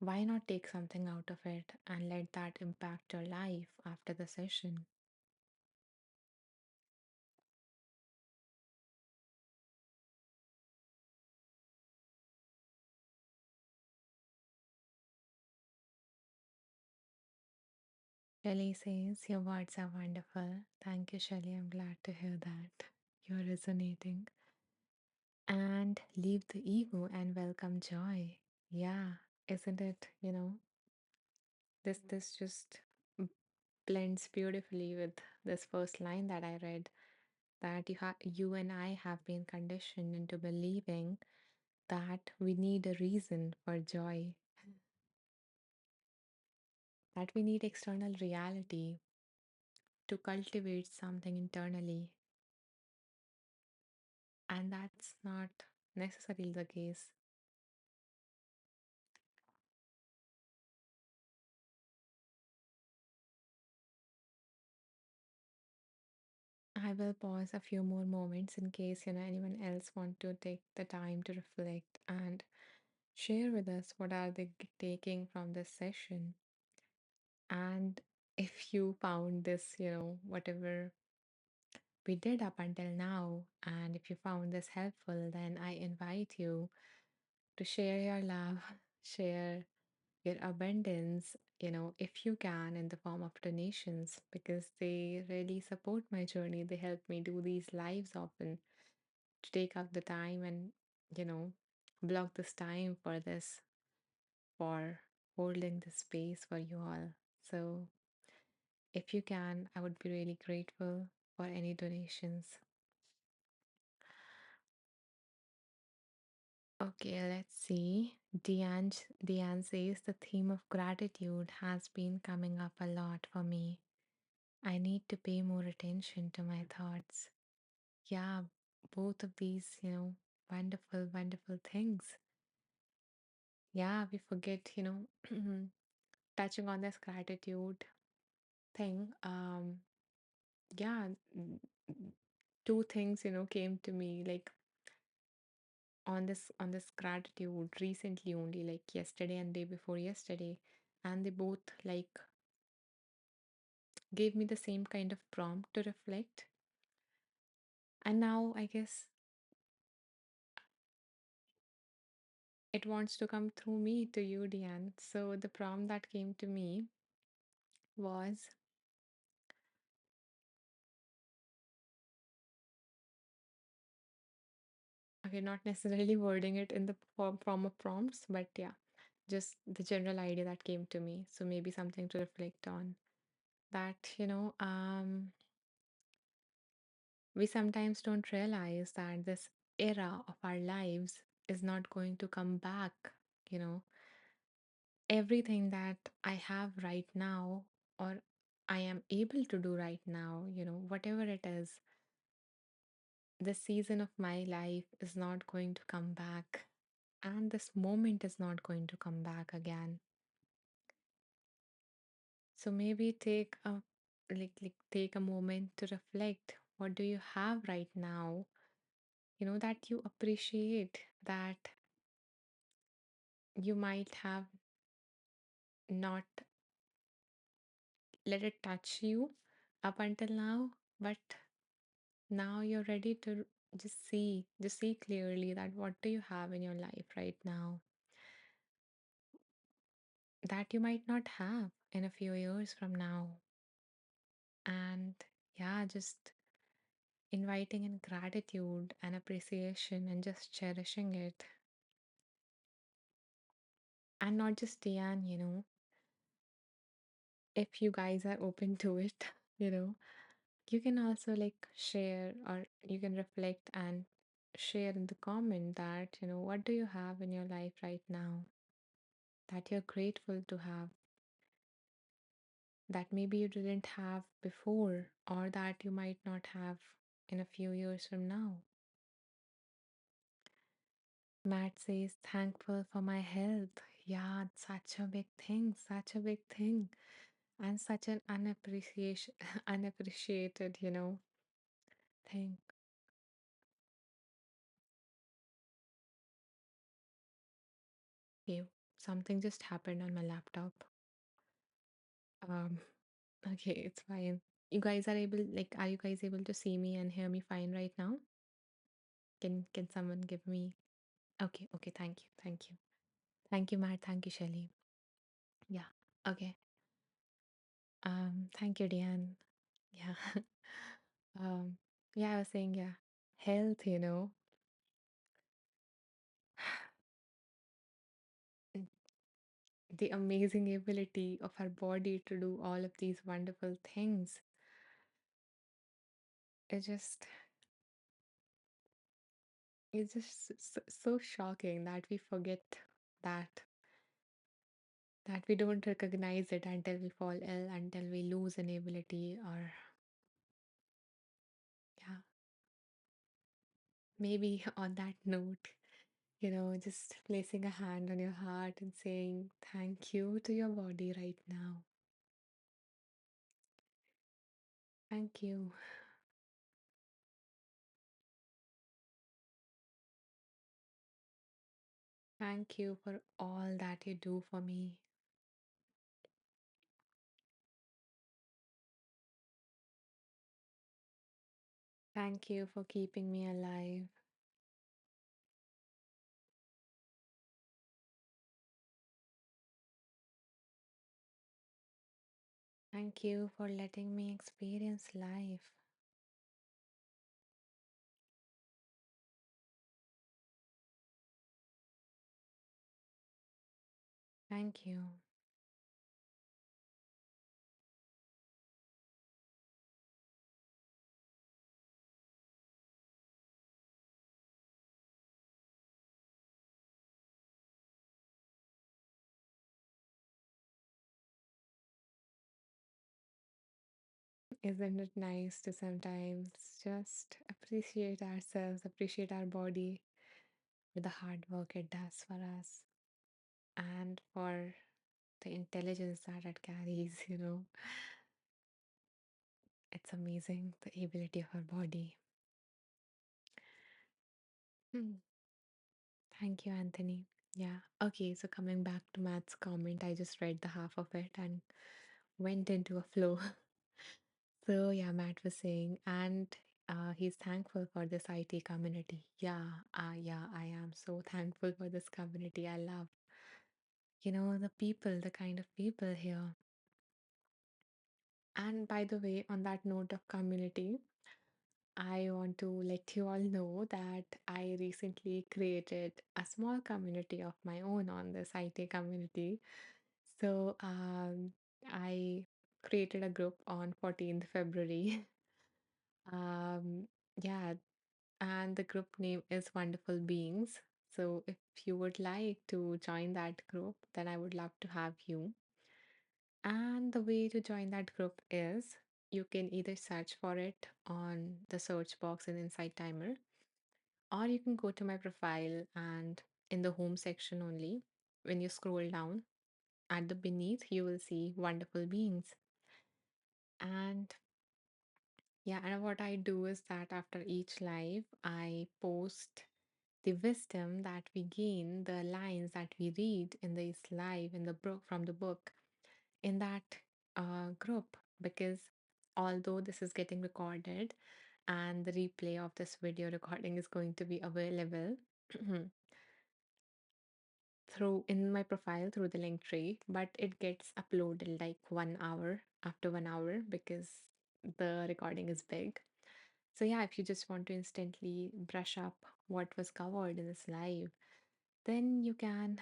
why not take something out of it and let that impact your life after the session? Shelly says, your words are wonderful. Thank you, Shelly. I'm glad to hear that. You're resonating. And leave the ego and welcome joy. Yeah, isn't it? This just blends beautifully with this first line that I read, that you and I have been conditioned into believing that we need a reason for joy, that we need external reality to cultivate something internally, and that's not necessarily the case. I will pause a few more moments in case anyone else want to take the time to reflect and share with us what are they taking from this session. And if you found this, whatever we did up until now, and if you found this helpful, then I invite you to share your love, share your abundance, if you can, in the form of donations, because they really support my journey. They help me do these lives often, to take out the time and, you know, block this time for this, for holding this space for you all. So, if you can, I would be really grateful for any donations. Okay, let's see. Deanne says the theme of gratitude has been coming up a lot for me. I need to pay more attention to my thoughts. Yeah, both of these, wonderful, wonderful things. Yeah, we forget, touching on this gratitude thing. Yeah, two things, came to me like on this gratitude recently only, like yesterday and day before yesterday, and they both like gave me the same kind of prompt to reflect. And now I guess it wants to come through me to you, Diane. So the prompt that came to me was, okay, not necessarily wording it in the form of prompts, but yeah, just the general idea that came to me. So maybe something to reflect on. That, we sometimes don't realize that this era of our lives is not going to come back. You know, everything that I have right now, or I am able to do right now, whatever it is, this season of my life is not going to come back. And this moment is not going to come back again. So maybe take a moment to reflect. What do you have right now? That you appreciate, that you might have not let it touch you up until now, but now you're ready to just see clearly that what do you have in your life right now that you might not have in a few years from now. And yeah, just inviting in gratitude and appreciation and just cherishing it. And not just Diane, if you guys are open to it, you know, you can also like share or you can reflect and share in the comment that, what do you have in your life right now that you're grateful to have, that maybe you didn't have before or that you might not have in a few years from now. Matt says, thankful for my health. Yeah, it's such a big thing, such a big thing. And such an unappreciation unappreciated, thing. Okay, something just happened on my laptop. Um, okay, it's fine. You guys are able, like, are you guys able to see me and hear me fine right now? Can someone give me? Okay, okay, thank you, thank you. Thank you, Matt. Thank you, Shelly. Yeah. Okay. Thank you, Diane. Yeah. um, yeah, I was saying, yeah. Health, mm, the amazing ability of our body to do all of these wonderful things. It just it's just so shocking that we forget that that we don't recognize it until we fall ill, until we lose an ability, or yeah, maybe on that note, just placing a hand on your heart and saying thank you to your body right now. Thank you. Thank you for all that you do for me. Thank you for keeping me alive. Thank you for letting me experience life. Thank you. Isn't it nice to sometimes just appreciate ourselves, appreciate our body for the hard work it does for us and for the intelligence that it carries, It's amazing the ability of our body. Hmm. Thank you, Anthony. Yeah. Okay, so coming back to Matt's comment, I just read the half of it and went into a flow. So yeah, Matt was saying, and he's thankful for this IT community. Yeah, I am so thankful for this community. I love, the people, the kind of people here. And by the way, on that note of community, I want to let you all know that I recently created a small community of my own on this IT community. So I created a group on 14th February. Um, yeah, and the group name is Wonderful Beings. So if you would like to join that group, then I would love to have you. And the way to join that group is you can either search for it on the search box in Insight Timer, or you can go to my profile and in the home section only, when you scroll down at the beneath, you will see Wonderful Beings. And yeah, and what I do is that after each live, I post the wisdom that we gain, the lines that we read in this live in the book from the book in that group. Because although this is getting recorded and the replay of this video recording is going to be available through in my profile through the link tree, but it gets uploaded like 1 hour after 1 hour because the recording is big. So yeah, if you just want to instantly brush up what was covered in this live, then you can,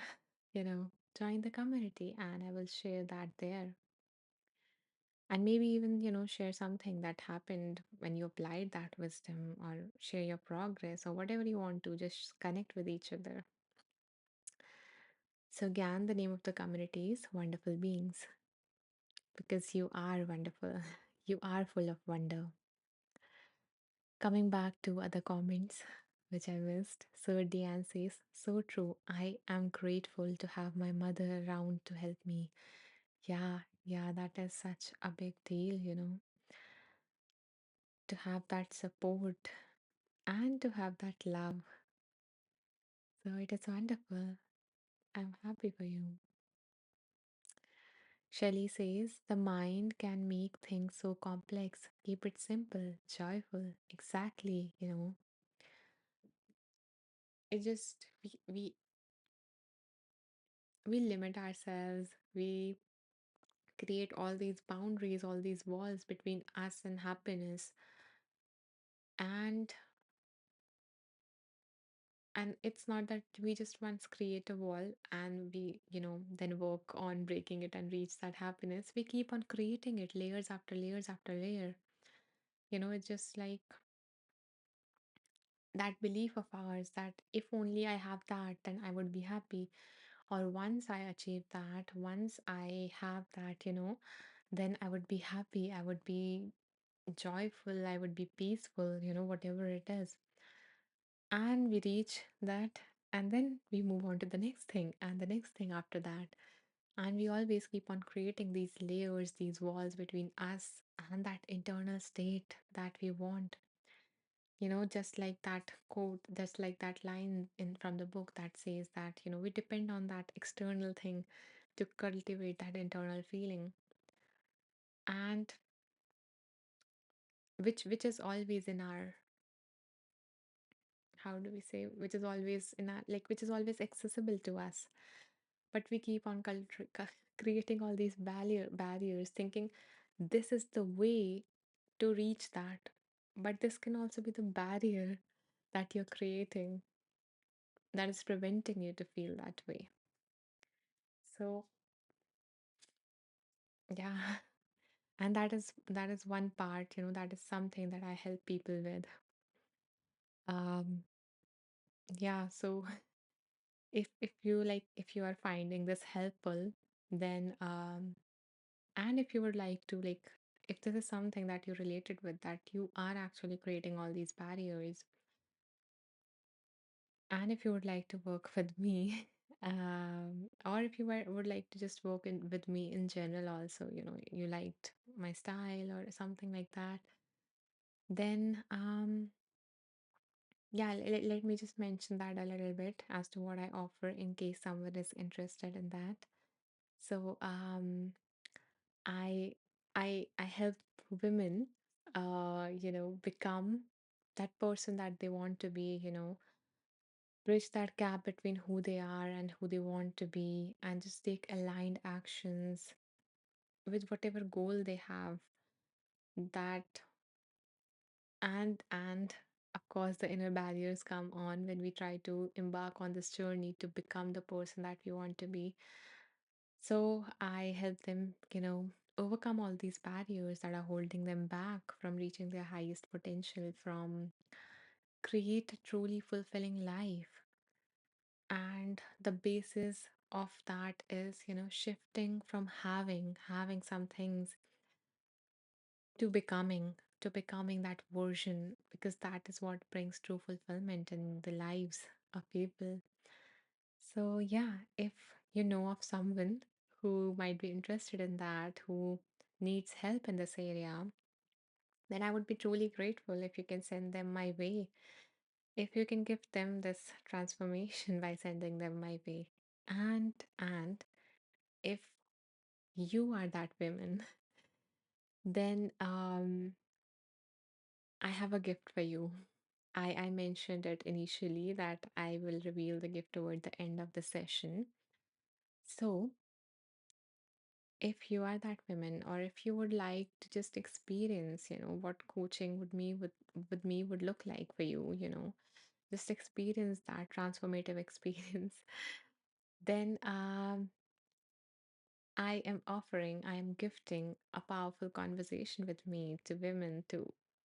join the community and I will share that there. And maybe even, share something that happened when you applied that wisdom or share your progress or whatever you want to, just connect with each other. So, Gyan, the name of the community is Wonderful Beings because you are wonderful. You are full of wonder. Coming back to other comments, which I missed. So, Diane says, so true. I am grateful to have my mother around to help me. Yeah, yeah, that is such a big deal, to have that support and to have that love. So, it is wonderful. I'm happy for you. Shelley says the mind can make things so complex. Keep it simple, joyful. Exactly, it just we limit ourselves. We create all these boundaries, all these walls between us and happiness. And it's not that we just once create a wall and we, then work on breaking it and reach that happiness. We keep on creating it layers after layers after layer. It's just like that belief of ours that if only I have that, then I would be happy. Or once I achieve that, once I have that, then I would be happy. I would be joyful. I would be peaceful, whatever it is. And we reach that, and then we move on to the next thing and the next thing after that. And we always keep on creating these layers, these walls between us and that internal state that we want. Just like that quote, just like that line in from the book that says that, we depend on that external thing to cultivate that internal feeling. And which is always in our, how do we say, which is always in our, like, which is always accessible to us. But we keep on creating all these barriers, thinking this is the way to reach that. But this can also be the barrier that you're creating that is preventing you to feel that way. So, yeah, and that is one part, that is something that I help people with. Um, yeah, so if you are finding this helpful, then and if you would like to, like, if this is something that you related with, that you are actually creating all these barriers, and if you would like to work with me, or if you would like to just work with me in general, also, you liked my style or something like that, then yeah, let me just mention that a little bit as to what I offer in case someone is interested in that. So I I help women become that person that they want to be, bridge that gap between who they are and who they want to be, and just take aligned actions with whatever goal they have. That and of course the inner barriers come on when we try to embark on this journey to become the person that we want to be. So I help them, overcome all these barriers that are holding them back from reaching their highest potential, from create a truly fulfilling life. And the basis of that is, shifting from having some things to becoming that version, because that is what brings true fulfillment in the lives of people. So yeah, if you know of someone who might be interested in that, who needs help in this area, then I would be truly grateful if you can send them my way, if you can give them this transformation by sending them my way. And if you are that woman, then I have a gift for you. I mentioned it initially that I will reveal the gift toward the end of the session. So, if you are that woman, or if you would like to just experience, what coaching with me would look like for you, just experience that transformative experience, then I am gifting a powerful conversation with me to women, to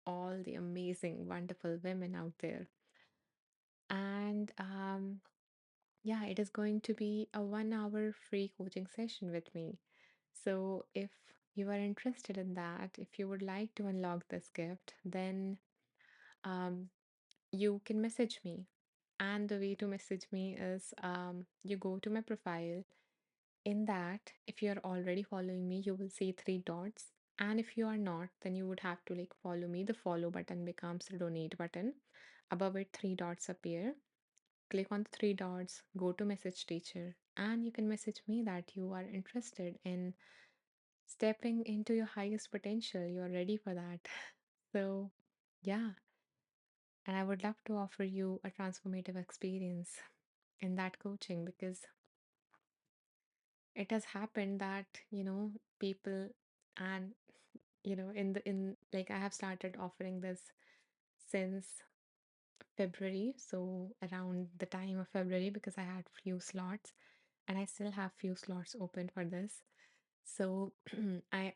all the amazing, wonderful women out there. And yeah, it is going to be a 1 hour free coaching session with me. So if you are interested in that, if you would like to unlock this gift, then um, you can message me. And the way to message me is you go to my profile. In that, if you are already following me, you will see three dots. And if you are not, then you would have to like follow me. The follow button becomes the donate button. Above it, three dots appear. Click on the three dots, go to message teacher, and you can message me that you are interested in stepping into your highest potential. You're ready for that. So, yeah, and I would love to offer you a transformative experience in that coaching because it has happened that, people and in like I have started offering this since February, so around the time of February because I had few slots and I still have few slots open for this. So I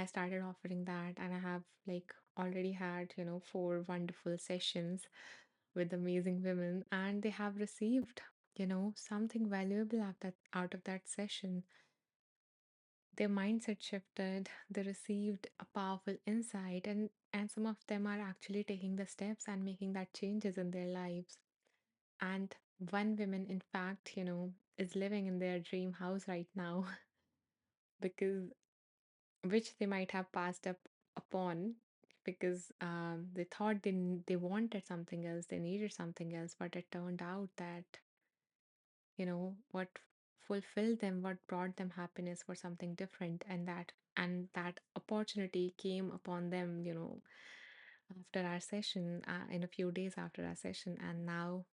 started offering that and I have like already had, four wonderful sessions with amazing women and they have received, something valuable out of that session. Their mindset shifted, they received a powerful insight and some of them are actually taking the steps and making that changes in their lives. And one woman, in fact, is living in their dream house right now because which they might have passed up upon because they thought they wanted something else, they needed something else, but it turned out that what fulfilled them, what brought them happiness was something different, and that opportunity came upon them, after our session, in a few days after our session, and now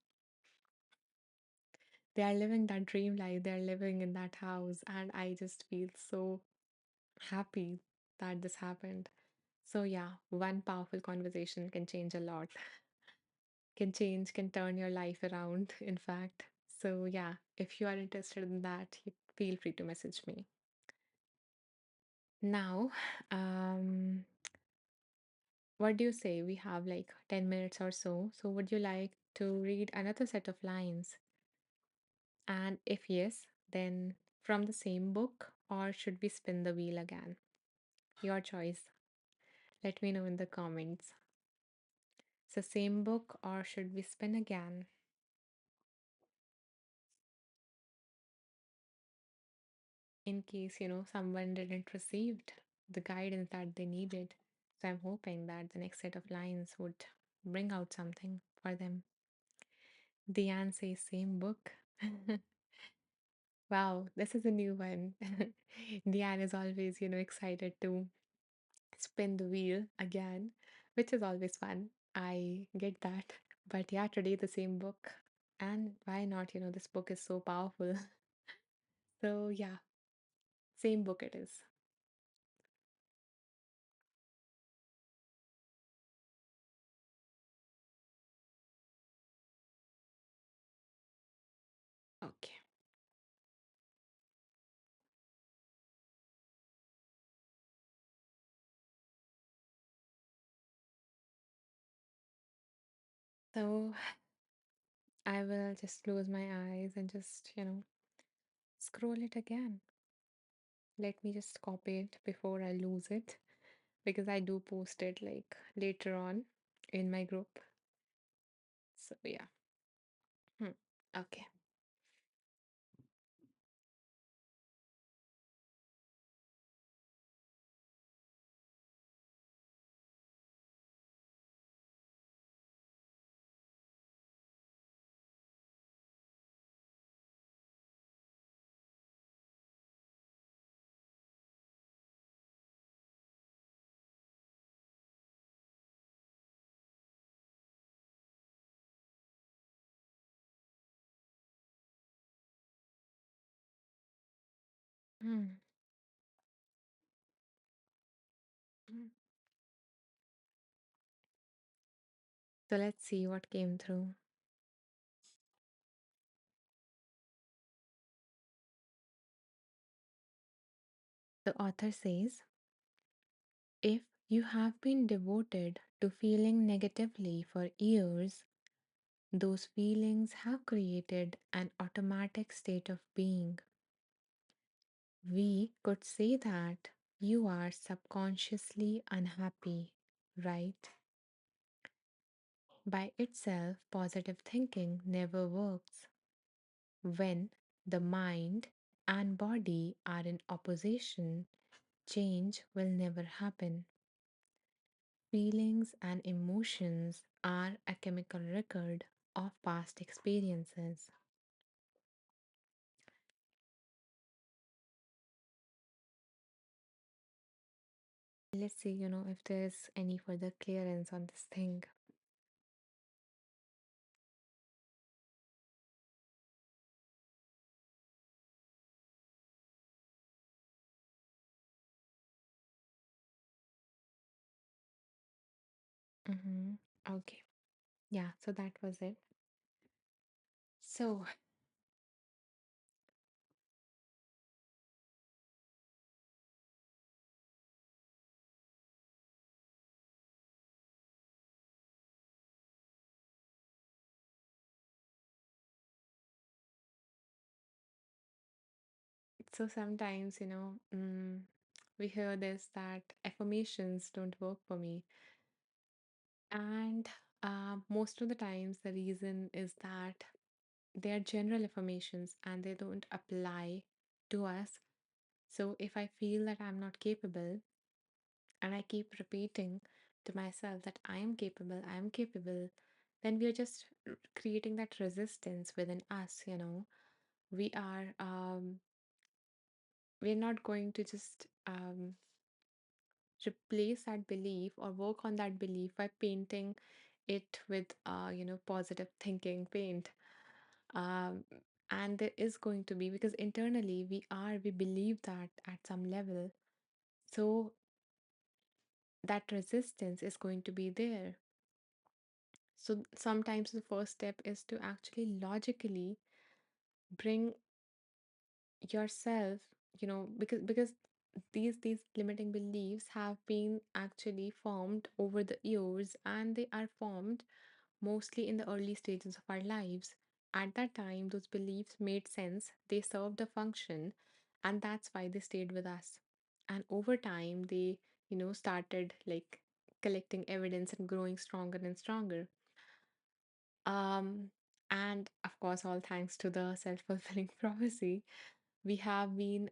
they are living that dream life. They're living in that house, and I just feel so happy that this happened. So, yeah, one powerful conversation can change a lot, can turn your life around, in fact. So, yeah, if you are interested in that, you feel free to message me. Now, what do you say? We have like 10 minutes or so. So, would you like to read another set of lines? And if yes, then from the same book, or should we spin the wheel again? Your choice. Let me know in the comments. So, same book, or should we spin again? In case, someone didn't receive the guidance that they needed. So, I'm hoping that the next set of lines would bring out something for them. Diane says, same book. Wow, this is a new one. Diane is always, excited to spin the wheel again, which is always fun. I get that. But yeah, today the same book. And why not? This book is so powerful. So yeah, same book it is. Okay. So I will just close my eyes and just, scroll it again. Let me just copy it before I lose it because I do post it like later on in my group. So yeah. Hmm. Okay. Mm. Mm. So let's see what came through. The author says, if you have been devoted to feeling negatively for years, those feelings have created an automatic state of being. We could say that you are subconsciously unhappy, right? By itself, positive thinking never works. When the mind and body are in opposition, change will never happen. Feelings and emotions are a chemical record of past experiences. Let's see, if there's any further clearance on this thing. Mm-hmm. Okay. Yeah, so that was it. So, so sometimes, we hear this that affirmations don't work for me. And most of the times, the reason is that they are general affirmations and they don't apply to us. So if I feel that I'm not capable and I keep repeating to myself that I am capable, then we are just creating that resistance within us. We are we're not going to just replace that belief or work on that belief by painting it with positive thinking paint. um, and there is going to be, because internally we believe that at some level, so that resistance is going to be there. So sometimes the first step is to actually logically bring yourself, because these limiting beliefs have been actually formed over the years, and they are formed mostly in the early stages of our lives. At that time, those beliefs made sense, they served a function, and that's why they stayed with us. And over time, they, started like collecting evidence and growing stronger and stronger. Um, and of course, all thanks to the self-fulfilling prophecy, we have been,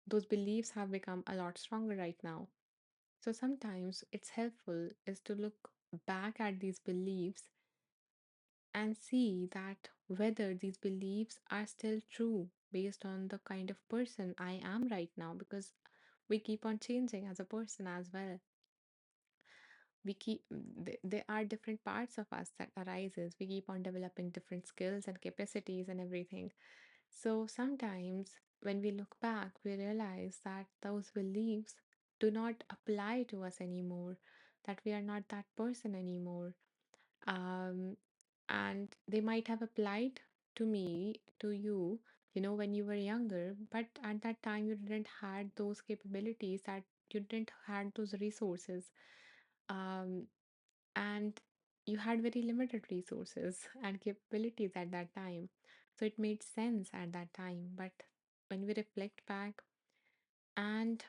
those beliefs have become a lot stronger right now. So sometimes it's helpful is to look back at these beliefs and see that whether these beliefs are still true based on the kind of person I am right now, because we keep on changing as a person as well. There are different parts of us that arises. We keep on developing different skills and capacities and everything. So sometimes when we look back, we realize that those beliefs do not apply to us anymore, that we are not that person anymore. um, and they might have applied to me, to you, when you were younger, but at that time you didn't had those capabilities, that you didn't had those resources, um, and you had very limited resources and capabilities at that time. So it made sense at that time, but when we reflect back, and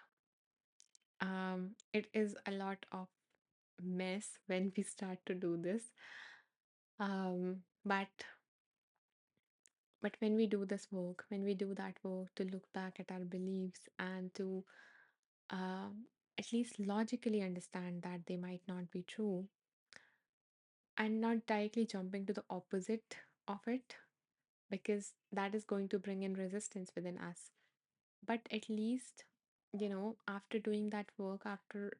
it is a lot of mess when we start to do this. But when we do this work, when we do that work to look back at our beliefs and to at least logically understand that they might not be true, and not directly jumping to the opposite of it, because that is going to bring in resistance within us. But at least, after doing that work, after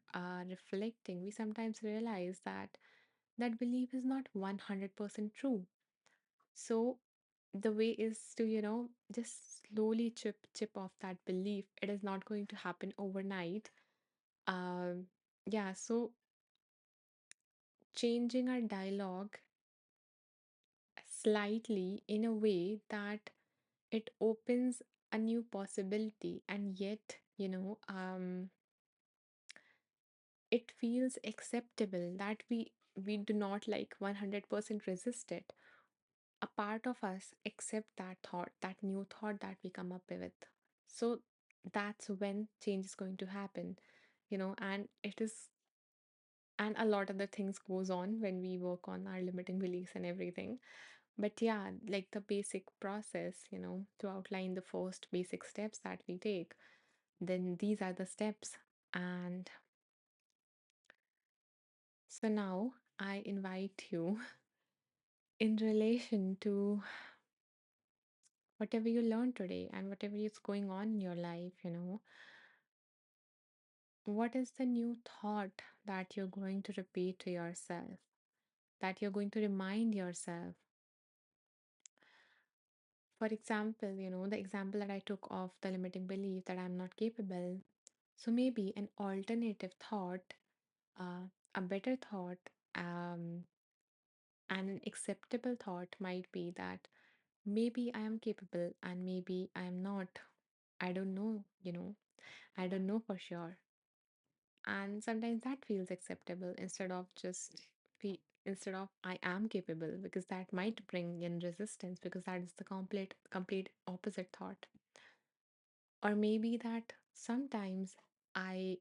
reflecting, we sometimes realize that that belief is not 100% true. So the way is to, just slowly chip off that belief. It is not going to happen overnight. Um, yeah, so changing our dialogue slightly in a way that it opens a new possibility, and yet, it feels acceptable, that we do not like 100% resist it. A part of us accept that thought, that new thought that we come up with. So that's when change is going to happen, and it is, and a lot of the things goes on when we work on our limiting beliefs and everything. But yeah, like the basic process, to outline the first basic steps that we take, then these are the steps. And so now I invite you, in relation to whatever you learned today and whatever is going on in your life, what is the new thought that you're going to repeat to yourself, that you're going to remind yourself? For example, the example that I took of the limiting belief that I'm not capable. So maybe an alternative thought, a better thought, and an acceptable thought might be that maybe I am capable and maybe I am not. I don't know, I don't know for sure. And sometimes that feels acceptable instead of I am capable, because that might bring in resistance, because that is the complete opposite thought. Or maybe that I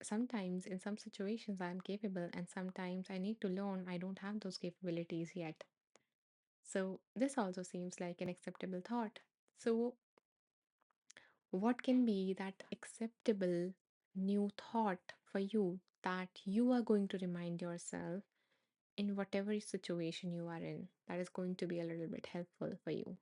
sometimes in some situations I am capable, and sometimes I need to learn I don't have those capabilities yet. So this also seems like an acceptable thought. So what can be that acceptable new thought for you that you are going to remind yourself in whatever situation you are in, that is going to be a little bit helpful for you?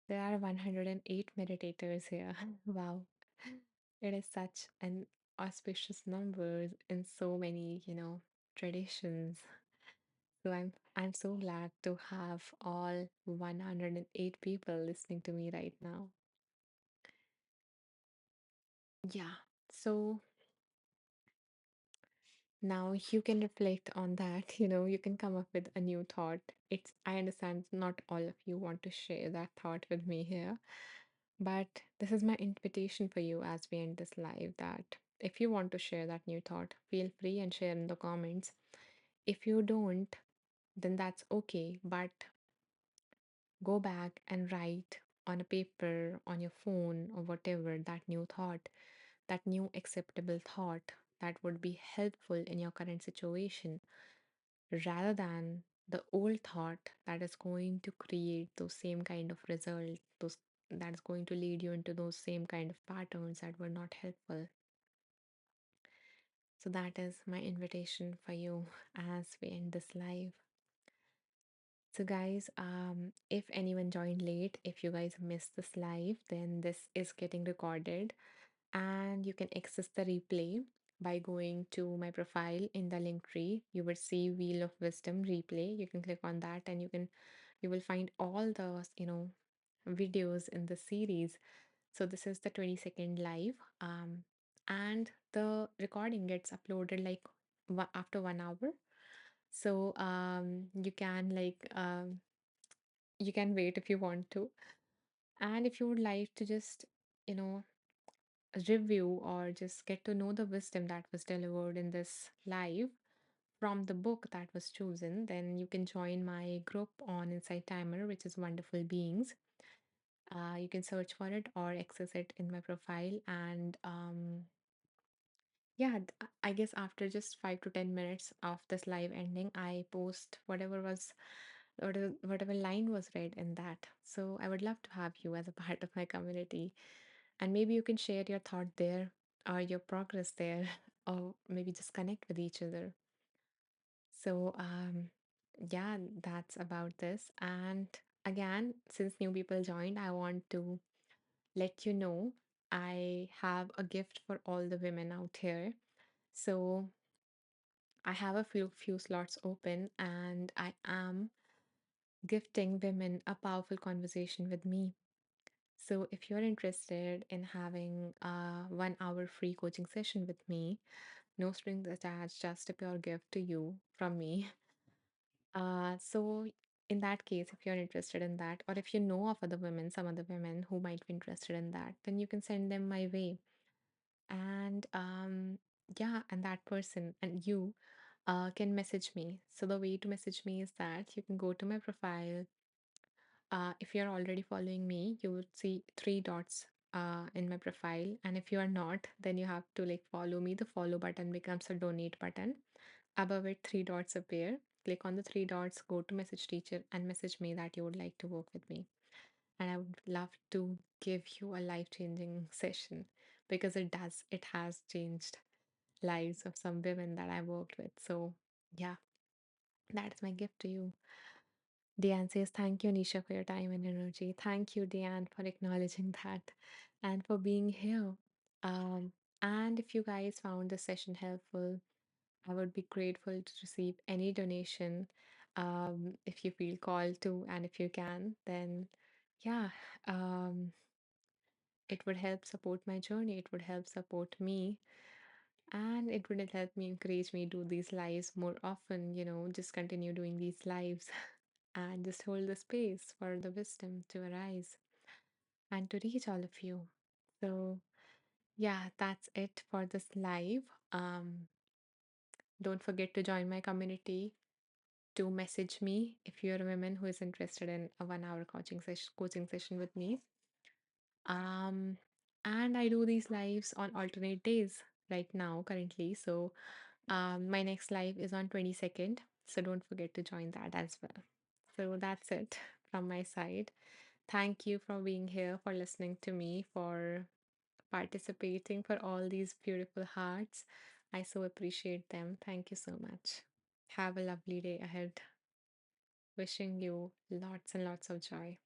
There are 108 meditators here. Wow. It is such an auspicious number in so many, traditions. So I'm so glad to have all 108 people listening to me right now. Yeah. So now you can reflect on that, you can come up with a new thought. I understand not all of you want to share that thought with me here, but this is my invitation for you as we end this live, that if you want to share that new thought, feel free and share in the comments. If you don't, then that's okay, but go back and write on a paper, on your phone, or whatever, that new thought, that new acceptable thought that would be helpful in your current situation, rather than the old thought that is going to create those same kind of results, those that is going to lead you into those same kind of patterns that were not helpful. So that is my invitation for you as we end this live. So, guys, if anyone joined late, if you guys missed this live, then this is getting recorded and you can access the replay by going to my profile in the link tree. You will see Wheel of Wisdom replay. You can click on that and you will find all the, videos in the series. So, this is the 22nd live. And the recording gets uploaded like after 1 hour. So you can you can wait if you want to. And if you would like to just, you know, review or just get to know the wisdom that was delivered in this live from the book that was chosen, then you can join my group on Insight Timer, which is Wonderful Beings. You can search for it or access it in my profile. And yeah, I guess after just 5 to 10 minutes of this live ending, I post whatever line was read in that. So I would love to have you as a part of my community, and maybe you can share your thought there or your progress there, or maybe just connect with each other. So yeah, that's about this. And again, since new people joined, I want to let you know I have a gift for all the women out here. So I have a few slots open, and I am gifting women a powerful conversation with me. So if you're interested in having a 1 hour free coaching session with me, no strings attached, just a pure gift to you from me. So in that case, if you're interested in that, or if you know of other women, some other women who might be interested in that, then you can send them my way. And yeah, and that person and you can message me. So the way to message me is that you can go to my profile. If you're already following me, you would see three dots in my profile. And if you are not, then you have to like follow me. The follow button becomes a donate button. Above it, three dots appear. Click on the three dots, go to message teacher, and message me that you would like to work with me. And I would love to give you a life changing session because it does. It has changed lives of some women that I worked with. So, yeah, that is my gift to you. Diane says, thank you, Nisha, for your time and energy. Thank you, Diane, for acknowledging that and for being here. Um, and if you guys found this session helpful, I would be grateful to receive any donation if you feel called to, and if you can, then yeah, um, it would help support my journey. It would help support me, and it would help me encourage me to do these lives more often. Just continue doing these lives and just hold the space for the wisdom to arise and to reach all of you. So, yeah, that's it for this live. Don't forget to join my community, to message me if you're a woman who is interested in a 1 hour coaching session with me. Um, and I do these lives on alternate days right now, currently. So, my next live is on 22nd. So don't forget to join that as well. So that's it from my side. Thank you for being here, for listening to me, for participating, for all these beautiful hearts. I so appreciate them. Thank you so much. Have a lovely day ahead. Wishing you lots and lots of joy.